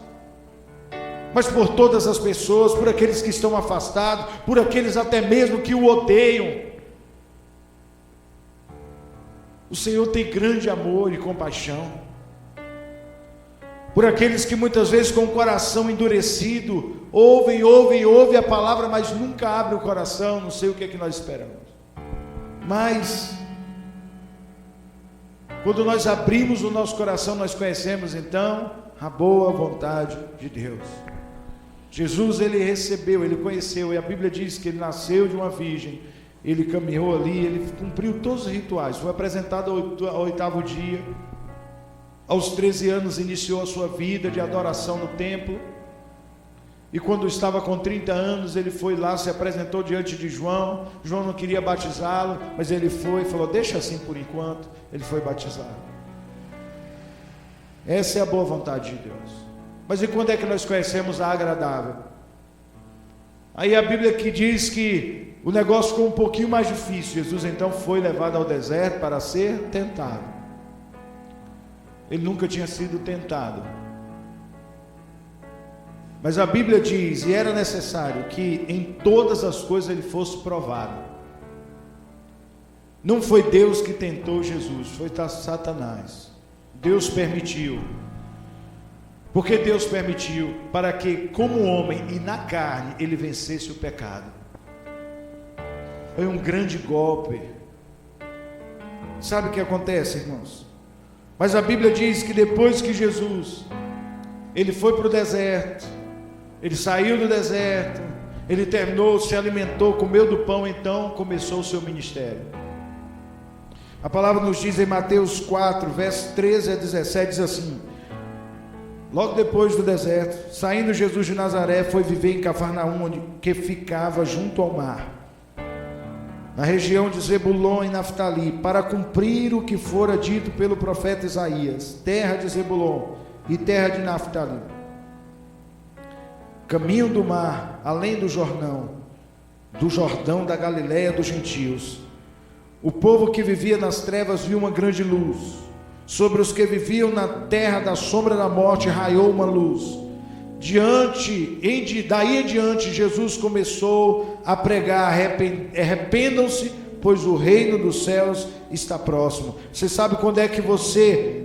mas por todas as pessoas, por aqueles que estão afastados, por aqueles até mesmo que o odeiam. O Senhor tem grande amor e compaixão por aqueles que muitas vezes com o coração endurecido, ouvem a palavra, mas nunca abrem o coração. Não sei o que é que nós esperamos, mas quando nós abrimos o nosso coração, nós conhecemos então a boa vontade de Deus. Jesus, Ele recebeu, Ele conheceu, e a Bíblia diz que Ele nasceu de uma virgem, Ele caminhou ali, Ele cumpriu todos os rituais, foi apresentado ao 8º dia. Aos 13 anos iniciou a sua vida de adoração no templo, e quando estava com 30 anos, ele foi lá, se apresentou diante de João. João não queria batizá-lo, mas ele foi e falou: deixa assim por enquanto. Ele foi batizado. Essa é a boa vontade de Deus. Mas e quando é que nós conhecemos a agradável? Aí a Bíblia que diz que o negócio ficou um pouquinho mais difícil. Jesus então foi levado ao deserto para ser tentado. Ele nunca tinha sido tentado, mas a Bíblia diz, e era necessário que em todas as coisas ele fosse provado. Não foi Deus que tentou Jesus, foi Satanás. Deus permitiu. Porque Deus permitiu? Para que, como homem e na carne, ele vencesse o pecado. Foi um grande golpe. Sabe o que acontece, irmãos? Mas a Bíblia diz que depois que Jesus, ele foi para o deserto, ele saiu do deserto, ele terminou, se alimentou, comeu do pão, então começou o seu ministério. A palavra nos diz em Mateus 4, versos 13 a 17, diz assim: logo depois do deserto, saindo Jesus de Nazaré, foi viver em Cafarnaum, que ficava junto ao mar, na região de Zebulon e Naftali, para cumprir o que fora dito pelo profeta Isaías: terra de Zebulon e terra de Naftali, caminho do mar, além do Jordão da Galileia dos gentios. O povo que vivia nas trevas viu uma grande luz. Sobre os que viviam na terra da sombra da morte raiou uma luz. Daí em diante, Jesus começou a pregar: arrependam-se, pois o reino dos céus está próximo. Você sabe quando é que você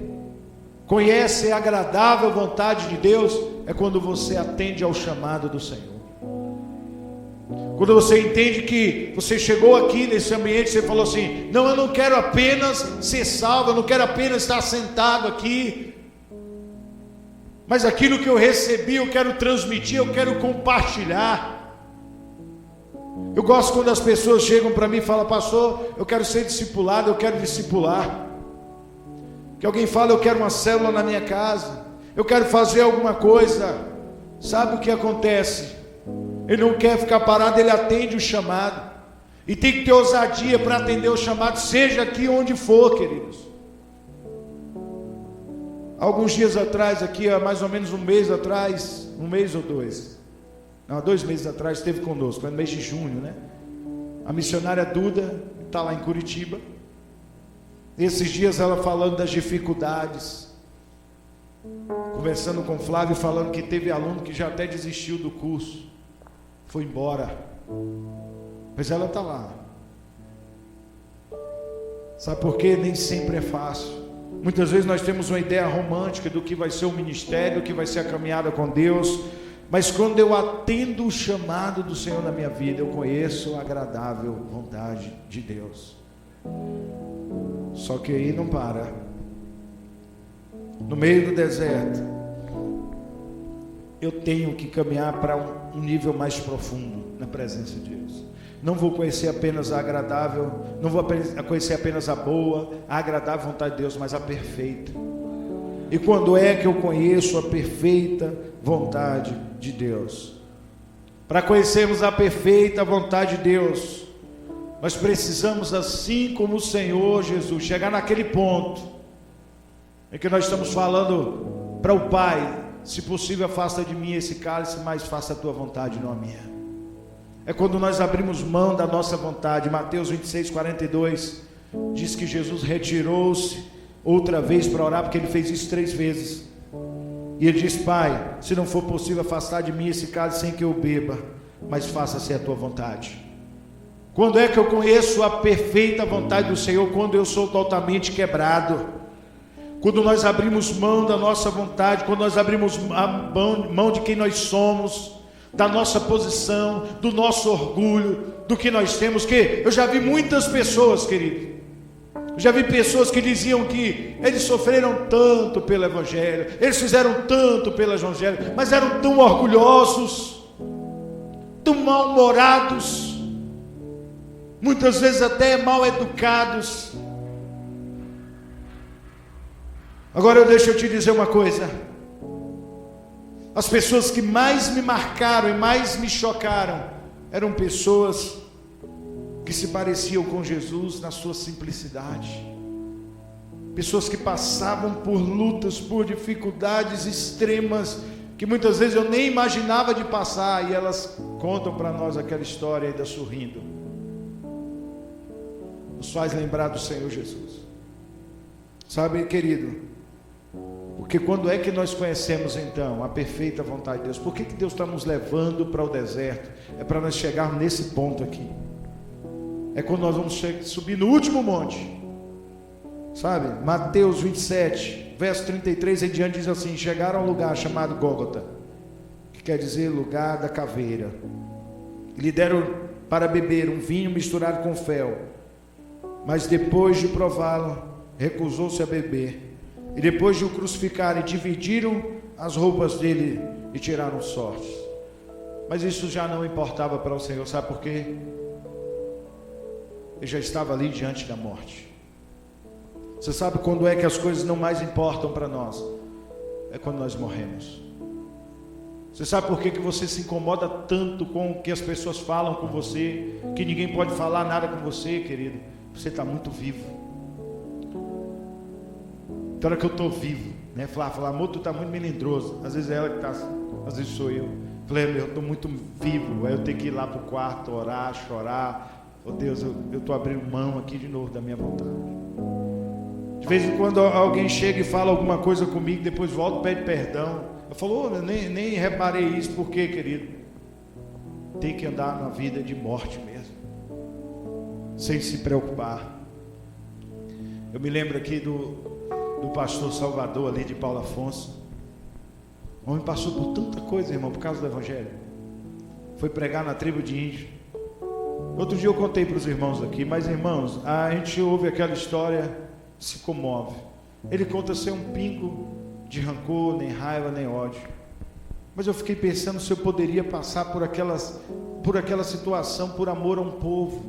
conhece a agradável vontade de Deus? É quando você atende ao chamado do Senhor. Quando você entende que você chegou aqui nesse ambiente, você falou assim: não, eu não quero apenas ser salvo, eu não quero apenas estar sentado aqui, mas aquilo que eu recebi, eu quero transmitir, eu quero compartilhar. Eu gosto quando as pessoas chegam para mim e falam: pastor, eu quero ser discipulado, eu quero discipular. Que alguém fala: eu quero uma célula na minha casa, eu quero fazer alguma coisa. Sabe o que acontece? Ele não quer ficar parado, ele atende o chamado. E tem que ter ousadia para atender o chamado, seja aqui onde for, queridos. Alguns dias atrás, aqui há mais ou menos um mês atrás, 1 mês ou 2, não, 2 meses atrás, esteve conosco, foi no mês de junho, né? A missionária Duda está lá em Curitiba. Esses dias ela falando das dificuldades, conversando com o Flávio, falando que teve aluno que já até desistiu do curso, foi embora, mas ela está lá. Sabe por quê? Nem sempre é fácil. Muitas vezes nós temos uma ideia romântica do que vai ser o ministério, do que vai ser a caminhada com Deus, Mas quando eu atendo o chamado do Senhor na minha vida, eu conheço a agradável vontade de Deus. Só que aí não para. No meio do deserto, eu tenho que caminhar para um nível mais profundo na presença de Deus. Não vou conhecer apenas a agradável, não vou conhecer apenas a boa, a agradável vontade de Deus, mas a perfeita. E quando é que eu conheço a perfeita vontade de Deus? Para conhecermos a perfeita vontade de Deus, nós precisamos, assim como o Senhor Jesus, chegar naquele ponto em que nós estamos falando para o Pai: se possível, afasta de mim esse cálice, mas faça a tua vontade, não a minha. É quando nós abrimos mão da nossa vontade. Mateus 26:42 diz que Jesus retirou-se outra vez para orar, porque ele fez isso 3 vezes. E ele diz: Pai, se não for possível, afastar de mim esse cálice sem que eu beba, mas faça-se a tua vontade. Quando é que eu conheço a perfeita vontade do Senhor? Quando eu sou totalmente quebrado. Quando nós abrimos mão da nossa vontade, quando nós abrimos mão de quem nós somos, da nossa posição, do nosso orgulho, do que nós temos. Que eu já vi muitas pessoas, querido, eu já vi pessoas que diziam que eles sofreram tanto pelo Evangelho, eles fizeram tanto pelo Evangelho, mas eram tão orgulhosos, tão mal-humorados, muitas vezes até mal educados. Agora deixa eu te dizer uma coisa: as pessoas que mais me marcaram e mais me chocaram eram pessoas que se pareciam com Jesus na sua simplicidade, pessoas que passavam por lutas, por dificuldades extremas, que muitas vezes eu nem imaginava de passar, e elas contam para nós aquela história ainda sorrindo. Nos faz lembrar do Senhor Jesus. Sabe, querido, porque quando é que nós conhecemos então a perfeita vontade de Deus? Por que Deus está nos levando para o deserto? É para nós chegarmos nesse ponto aqui. É quando nós vamos subir no último monte. Sabe, Mateus 27, verso 33 em diante diz assim: chegaram a um lugar chamado Gólgota, que quer dizer lugar da caveira, e lhe deram para beber um vinho misturado com fel, mas depois de prová-lo, recusou-se a beber. E depois de o crucificarem, dividiram as roupas dele e tiraram sortes. Mas isso já não importava para o Senhor, sabe por quê? Ele já estava ali diante da morte. Você sabe quando é que as coisas não mais importam para nós? É quando nós morremos. Você sabe por que você se incomoda tanto com o que as pessoas falam com você, que ninguém pode falar nada com você, querido? Você está muito vivo. Então, hora que eu estou vivo, né? Falar, amor, tu está muito melindroso. Às vezes é ela que está, às vezes sou eu. Falei, eu estou muito vivo. Aí eu tenho que ir lá para o quarto, orar, chorar. Oh Deus, eu estou abrindo mão aqui de novo da minha vontade. De vez em quando alguém chega e fala alguma coisa comigo, depois volta e pede perdão. Eu falo, eu nem reparei isso, por quê, querido? Tem que andar na vida de morte mesmo, sem se preocupar. Eu me lembro aqui do pastor Salvador ali de Paulo Afonso. O homem passou por tanta coisa, irmão, por causa do Evangelho. Foi pregar na tribo de índio. Outro dia eu contei para os irmãos aqui, mas irmãos, a gente ouve aquela história, se comove. Ele conta ser um pingo de rancor, nem raiva, nem ódio. Mas eu fiquei pensando se eu poderia passar por aquela situação por amor a um povo,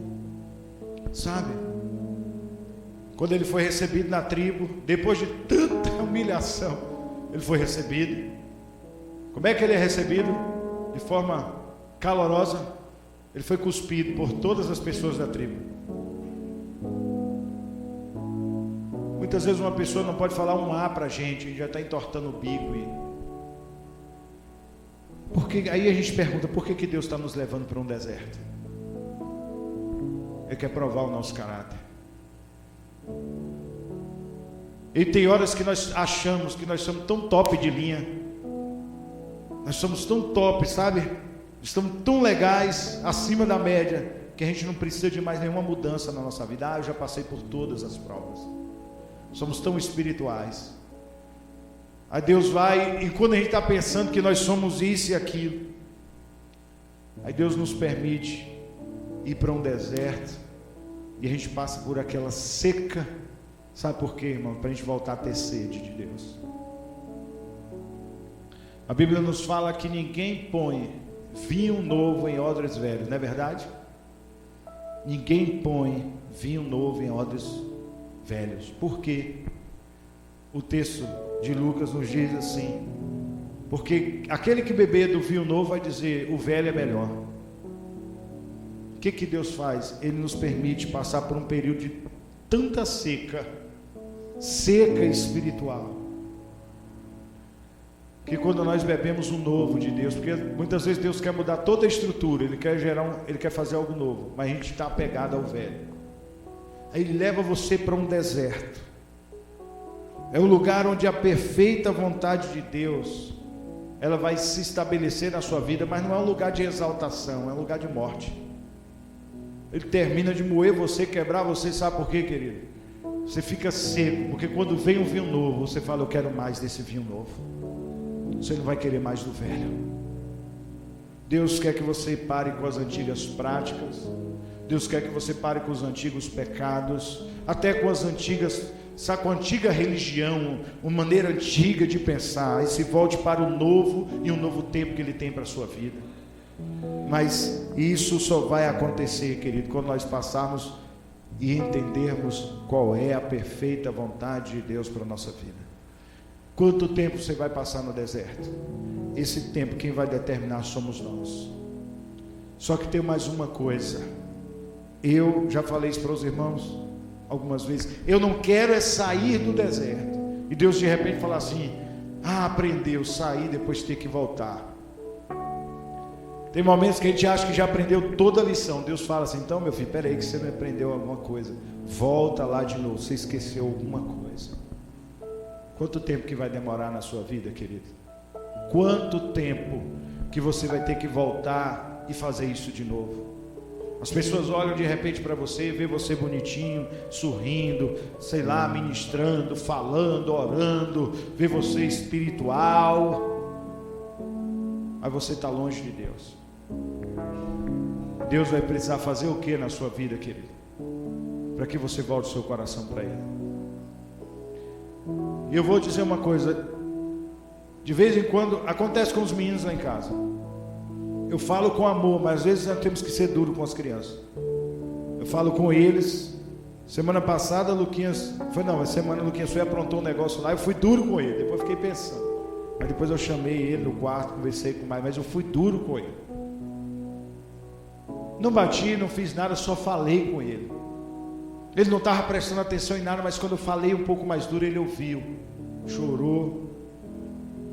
sabe? Quando ele foi recebido na tribo, depois de tanta humilhação, ele foi recebido. Como é que ele é recebido? De forma calorosa. Ele foi cuspido por todas as pessoas da tribo. Muitas vezes uma pessoa não pode falar um A para a gente já está entortando o bico. Porque aí a gente pergunta, por que Deus está nos levando para um deserto? Ele quer provar o nosso caráter. E tem horas que nós achamos que nós somos tão top de linha, nós somos tão top, sabe? Estamos tão legais, acima da média, que a gente não precisa de mais nenhuma mudança na nossa vida. Eu já passei por todas as provas. Somos tão espirituais. Aí Deus vai, e quando a gente está pensando que nós somos isso e aquilo, aí Deus nos permite ir para um deserto, e a gente passa por aquela seca. Sabe por quê, irmão? Para a gente voltar a ter sede de Deus. A Bíblia nos fala que ninguém põe vinho novo em odres velhos, não é verdade? Ninguém põe vinho novo em odres velhos. Por quê? O texto de Lucas nos diz assim: porque aquele que beber do vinho novo vai dizer, o velho é melhor. O que Deus faz? Ele nos permite passar por um período de tanta seca espiritual, que quando nós bebemos o novo de Deus, porque muitas vezes Deus quer mudar toda a estrutura, Ele quer fazer algo novo, mas a gente está apegado ao velho. Aí Ele leva você para um deserto. É o lugar onde a perfeita vontade de Deus, ela vai se estabelecer na sua vida, mas não é um lugar de exaltação, é um lugar de morte. Ele termina de moer você, quebrar você, sabe por quê, querido? Você fica seco, porque quando vem um vinho novo, você fala, eu quero mais desse vinho novo. Você não vai querer mais do velho. Deus quer que você pare com as antigas práticas. Deus quer que você pare com os antigos pecados, até com as antigas, sabe, com a antiga religião, uma maneira antiga de pensar, e se volte para o novo e um novo tempo que Ele tem para a sua vida. Mas isso só vai acontecer, querido, quando nós passarmos e entendermos qual é a perfeita vontade de Deus para a nossa vida. Quanto tempo você vai passar no deserto? Esse tempo quem vai determinar somos nós. Só que tem mais uma coisa. Eu já falei isso para os irmãos algumas vezes. Eu não quero é sair do deserto e Deus de repente falar assim: aprendeu, sair, depois ter que voltar. Tem momentos que a gente acha que já aprendeu toda a lição. Deus fala assim: então meu filho, peraí que você não aprendeu alguma coisa, volta lá de novo, você esqueceu alguma coisa. Quanto tempo que vai demorar na sua vida, querido? Quanto tempo que você vai ter que voltar e fazer isso de novo? As pessoas olham de repente para você, vê você bonitinho, sorrindo, sei lá, ministrando, falando, orando, vê você espiritual, mas você está longe de Deus. Deus vai precisar fazer o que na sua vida, querido? Para que você volte o seu coração para Ele. E eu vou dizer uma coisa, de vez em quando, acontece com os meninos lá em casa. Eu falo com amor, mas às vezes nós temos que ser duro com as crianças. Eu falo com eles. Semana passada, Luquinhas foi aprontou um negócio lá, eu fui duro com ele, depois fiquei pensando. Mas depois eu chamei ele no quarto, conversei com mais, mas eu fui duro com ele. Não bati, não fiz nada, só falei com ele. Ele não estava prestando atenção em nada, mas quando eu falei um pouco mais duro, ele ouviu, chorou.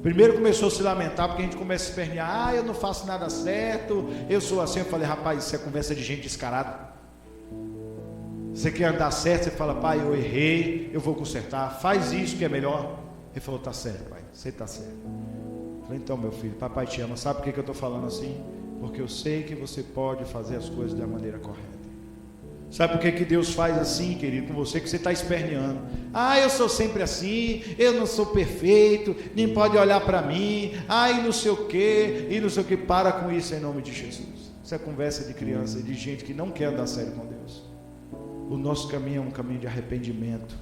Primeiro começou a se lamentar, porque a gente começa a espernear: eu não faço nada certo, eu sou assim. Eu falei: rapaz, isso é conversa de gente descarada. Você quer andar certo, você fala: pai, eu errei, eu vou consertar, faz isso que é melhor. Ele falou: tá certo, pai, você está certo. Eu falei: então, meu filho, papai te ama. Sabe por que eu estou falando assim? Porque eu sei que você pode fazer as coisas da maneira correta. Sabe por que Deus faz assim, querido, com você, que você está esperneando? Eu sou sempre assim, eu não sou perfeito, nem pode olhar para mim, e não sei o que, para com isso em nome de Jesus. Isso é conversa de criança, de gente que não quer andar sério com Deus. O nosso caminho é um caminho de arrependimento,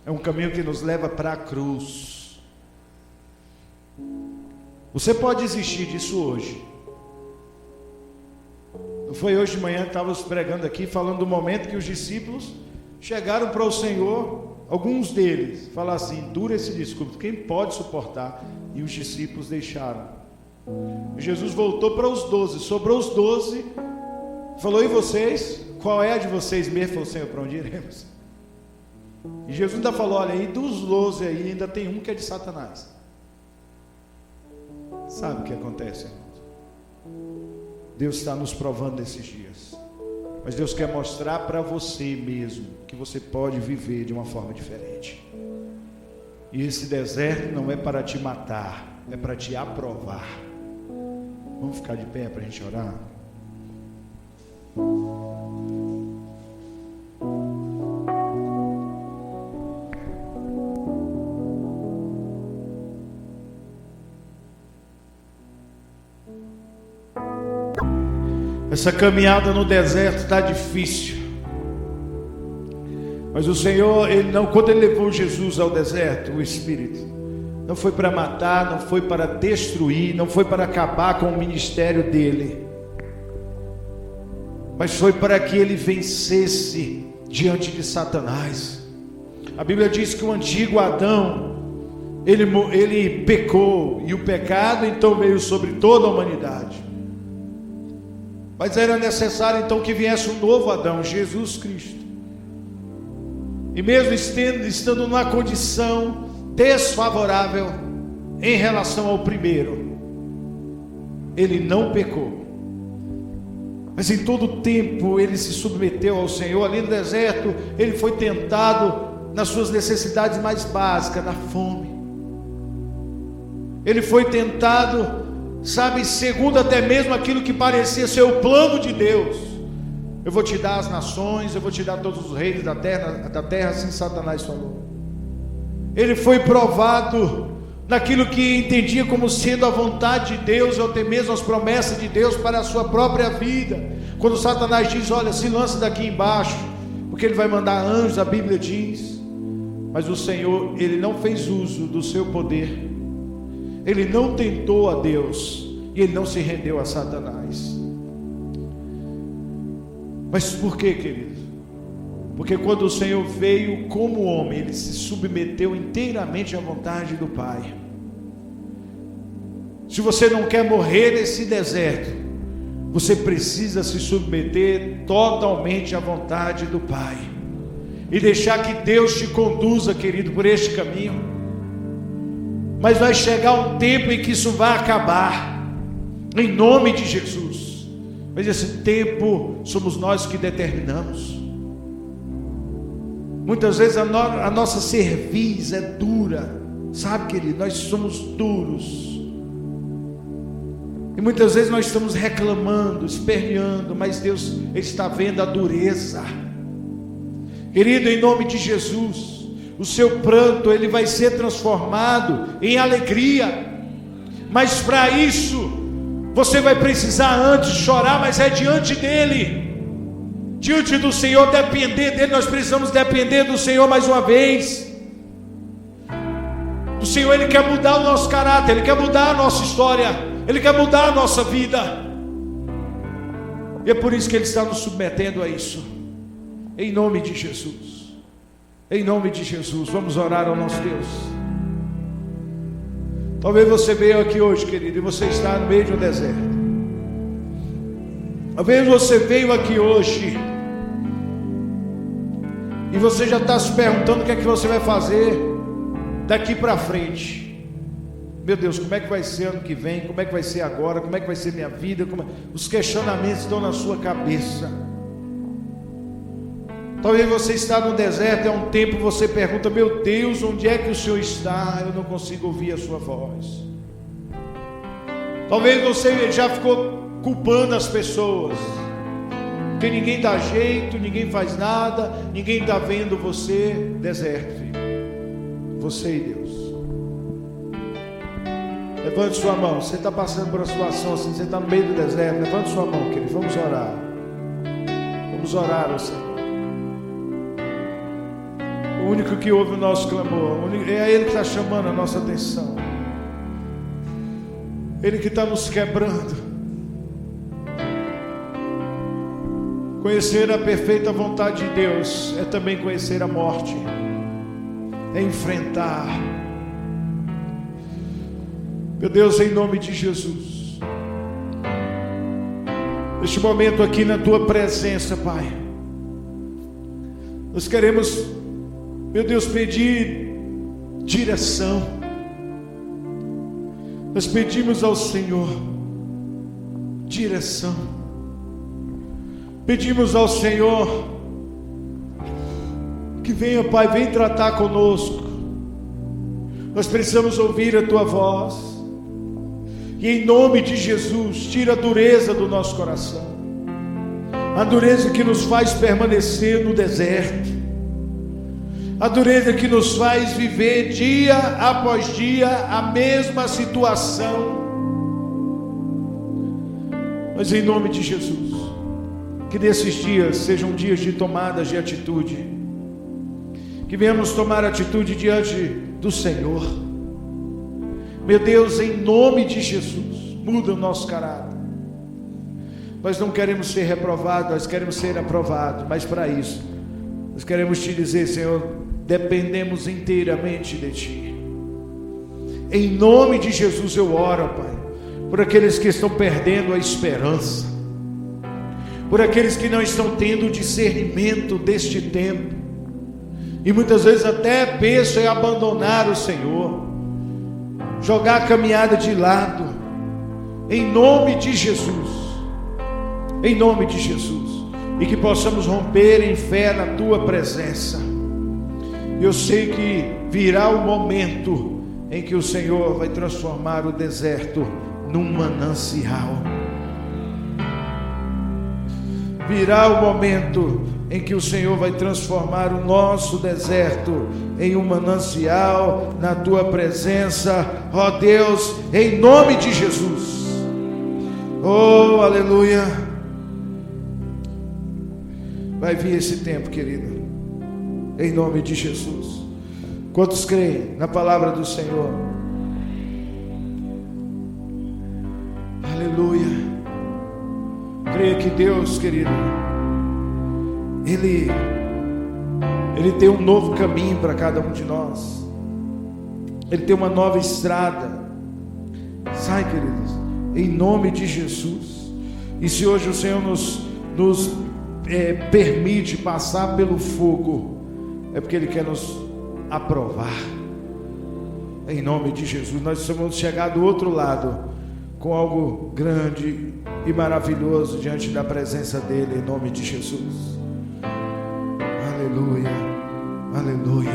é um caminho que nos leva para a cruz. Você pode desistir disso hoje. Não foi hoje de manhã que estávamos pregando aqui, falando do momento que os discípulos chegaram para o Senhor, alguns deles, falaram assim: dura esse discurso, quem pode suportar? E os discípulos deixaram. Jesus voltou para os 12, sobrou os 12, falou: e vocês? Qual é a de vocês mesmo? Falou: Senhor, para onde iremos? E Jesus ainda falou: olha, aí dos 12 aí, ainda tem um que é de Satanás. Sabe o que acontece, irmãos? Deus está nos provando nesses dias, mas Deus quer mostrar para você mesmo que você pode viver de uma forma diferente. E esse deserto não é para te matar, é para te aprovar. Vamos ficar de pé para a gente orar? Essa caminhada no deserto está difícil. Mas o Senhor, quando Ele levou Jesus ao deserto, o Espírito, não foi para matar, não foi para destruir, não foi para acabar com o ministério dele, mas foi para que ele vencesse diante de Satanás. A Bíblia diz que o antigo Adão, ele pecou, e o pecado então veio sobre toda a humanidade. Mas era necessário então que viesse um novo Adão, Jesus Cristo. E mesmo estando numa condição desfavorável em relação ao primeiro, ele não pecou. Mas em todo o tempo ele se submeteu ao Senhor. Ali no deserto ele foi tentado nas suas necessidades mais básicas, na fome. Ele foi tentado, segundo até mesmo aquilo que parecia ser o plano de Deus. Eu vou te dar as nações, eu vou te dar todos os reis da terra, assim Satanás falou. Ele foi provado naquilo que entendia como sendo a vontade de Deus, ou até mesmo as promessas de Deus para a sua própria vida. Quando Satanás diz: olha, se lança daqui embaixo, porque ele vai mandar anjos, a Bíblia diz. Mas o Senhor, ele não fez uso do seu poder, ele não tentou a Deus, e ele não se rendeu a Satanás. Mas por quê, querido? Porque quando o Senhor veio como homem, ele se submeteu inteiramente à vontade do Pai. Se você não quer morrer nesse deserto, você precisa se submeter totalmente à vontade do Pai, e deixar que Deus te conduza, querido, por este caminho. Mas vai chegar um tempo em que isso vai acabar, em nome de Jesus. Mas esse tempo somos nós que determinamos. Muitas vezes a nossa cerviz é dura, sabe, querido? Nós somos duros, e muitas vezes nós estamos reclamando, esperneando, mas Deus, Ele está vendo a dureza. Querido, em nome de Jesus, o seu pranto, ele vai ser transformado em alegria. Mas para isso, você vai precisar antes chorar, mas é diante dEle, diante do Senhor, depender dEle. Nós precisamos depender do Senhor mais uma vez. O Senhor, Ele quer mudar o nosso caráter, Ele quer mudar a nossa história, Ele quer mudar a nossa vida. E é por isso que Ele está nos submetendo a isso. Em nome de Jesus, em nome de Jesus, vamos orar ao nosso Deus. Talvez você veio aqui hoje, querido, e você está no meio de um deserto. Talvez você veio aqui hoje e você já está se perguntando o que é que você vai fazer daqui para frente. Meu Deus, como é que vai ser ano que vem? Como é que vai ser agora? Como é que vai ser minha vida? Os questionamentos estão na sua cabeça. Talvez você está no deserto, há um tempo você pergunta: meu Deus, onde é que o Senhor está? Eu não consigo ouvir a sua voz. Talvez você já ficou culpando as pessoas, porque ninguém dá jeito, ninguém faz nada, ninguém está vendo você. Deserto, filho, você e Deus. Levante sua mão. Você está passando por uma situação assim, você está no meio do deserto, levante sua mão, querido, vamos orar. Vamos orar ao Senhor. O único que ouve o nosso clamor, é Ele que está chamando a nossa atenção, Ele que está nos quebrando. Conhecer a perfeita vontade de Deus é também conhecer a morte, é enfrentar. Meu Deus, em nome de Jesus, neste momento aqui na Tua presença, Pai, nós queremos, meu Deus, pedir direção. Nós pedimos ao Senhor direção. Pedimos ao Senhor que venha, Pai, vem tratar conosco. Nós precisamos ouvir a Tua voz. E em nome de Jesus, tira a dureza do nosso coração, a dureza que nos faz permanecer no deserto, a dureza que nos faz viver dia após dia a mesma situação. Mas em nome de Jesus, Que desses dias sejam dias de tomadas de atitude, que venhamos tomar atitude diante do Senhor. Meu Deus, em nome de Jesus, muda o nosso caráter. Nós não queremos ser reprovados, nós queremos ser aprovados, mas para isso, nós queremos te dizer, Senhor, dependemos inteiramente de Ti. Em nome de Jesus eu oro, Pai, por aqueles que estão perdendo a esperança, por aqueles que não estão tendo o discernimento deste tempo, e muitas vezes até pensam em abandonar o Senhor, jogar a caminhada de lado. Em nome de Jesus, em nome de Jesus, e que possamos romper em fé na Tua presença. Eu sei que virá o momento em que o Senhor vai transformar o deserto num manancial. Virá o momento em que o Senhor vai transformar o nosso deserto em um manancial na Tua presença, ó Deus, em nome de Jesus. Oh, aleluia. Vai vir esse tempo, querido, em nome de Jesus. Quantos creem na palavra do Senhor? Aleluia. Creia que Deus, querido, Ele tem um novo caminho para cada um de nós. Ele tem uma nova estrada. Sai, queridos, em nome de Jesus. E se hoje o Senhor nos permite passar pelo fogo, é porque Ele quer nos aprovar. Em nome de Jesus, nós vamos chegar do outro lado com algo grande e maravilhoso diante da presença dEle, em nome de Jesus. Aleluia, aleluia,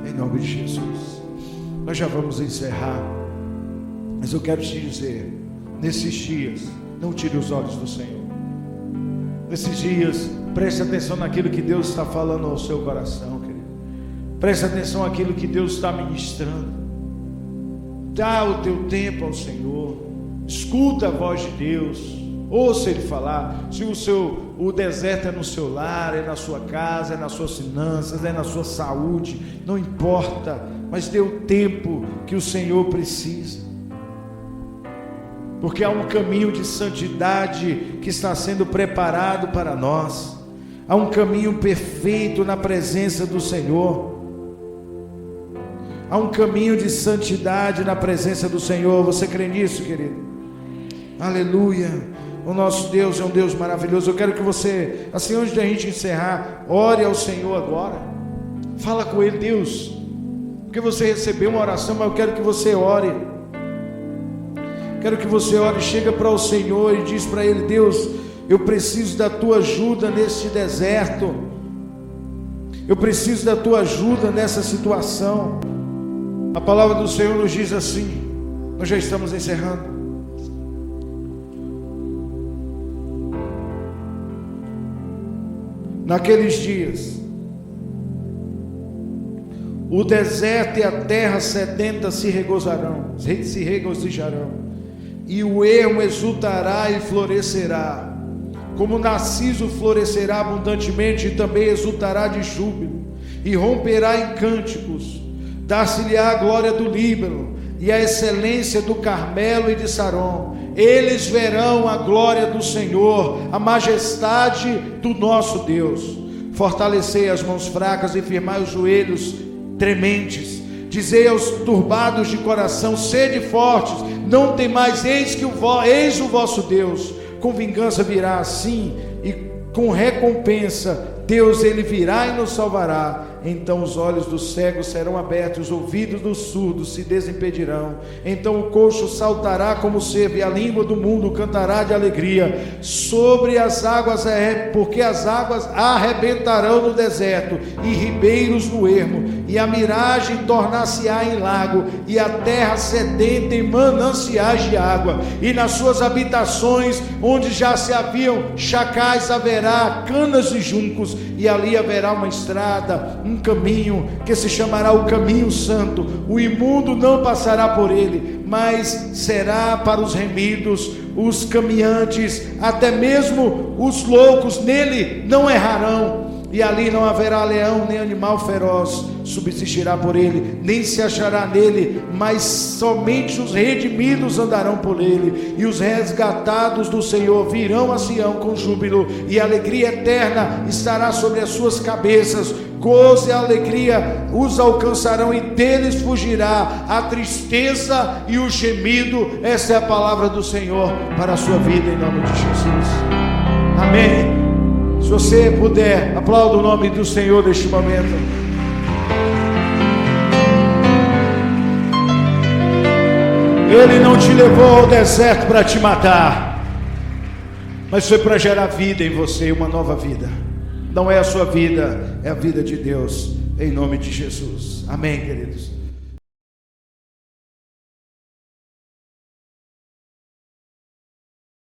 em nome de Jesus. Nós já vamos encerrar, mas eu quero te dizer, nesses dias, não tire os olhos do Senhor. Nesses dias, preste atenção naquilo que Deus está falando ao seu coração, querido. Preste atenção naquilo que Deus está ministrando. Dá o teu tempo ao Senhor. Escuta a voz de Deus. Ouça Ele falar. Se o deserto é no seu lar, é na sua casa, é nas suas finanças, é na sua saúde, não importa, mas dê o tempo que o Senhor precisa. Porque há um caminho de santidade que está sendo preparado para nós. Há um caminho perfeito na presença do Senhor. Há um caminho de santidade na presença do Senhor. Você crê nisso, querido? Aleluia. O nosso Deus é um Deus maravilhoso. Eu quero que você, assim, antes da gente encerrar, ore ao Senhor agora. Fala com Ele. Deus, porque você recebeu uma oração, mas eu quero que você ore. Quero que você ore, chega para o Senhor e diz para Ele: Deus, eu preciso da Tua ajuda neste deserto. Eu preciso da Tua ajuda nessa situação. A palavra do Senhor nos diz assim, nós já estamos encerrando. Naqueles dias, o deserto e a terra sedenta se regozijarão, e o ermo exultará e florescerá, como o narciso florescerá abundantemente, e também exultará de júbilo, e romperá em cânticos. Dar-se-lhe-á a glória do Líbano, e a excelência do Carmelo e de Saron. Eles verão a glória do Senhor, a majestade do nosso Deus. Fortalecei as mãos fracas e firmai os joelhos trementes. Dizei aos turbados de coração: sede fortes, não temais, eis o vosso Deus. Com vingança virá, sim, e com recompensa Deus, Ele virá e nos salvará. Então os olhos dos cegos serão abertos, os ouvidos dos surdos se desimpedirão. Então o coxo saltará como cervo, e a língua do mundo cantará de alegria. Sobre as águas, porque as águas arrebentarão no deserto, e ribeiros no ermo, e a miragem tornar-se-á em lago, e a terra sedenta em mananciais de água, e nas suas habitações, onde já se haviam chacais, haverá canas e juncos, e ali haverá uma estrada, um caminho, que se chamará o caminho santo. O imundo não passará por ele, mas será para os remidos, os caminhantes, até mesmo os loucos nele não errarão. E ali não haverá leão nem animal feroz subsistirá por ele, nem se achará nele, mas somente os redimidos andarão por ele, e os resgatados do Senhor virão a Sião com júbilo, e a alegria eterna estará sobre as suas cabeças. Gozo e alegria os alcançarão, e deles fugirá a tristeza e o gemido. Essa é a palavra do Senhor para a sua vida, em nome de Jesus. Amém. Se você puder, aplauda o nome do Senhor neste momento. Ele não te levou ao deserto para te matar, mas foi para gerar vida em você, uma nova vida. Não é a sua vida, é a vida de Deus, em nome de Jesus. Amém, queridos.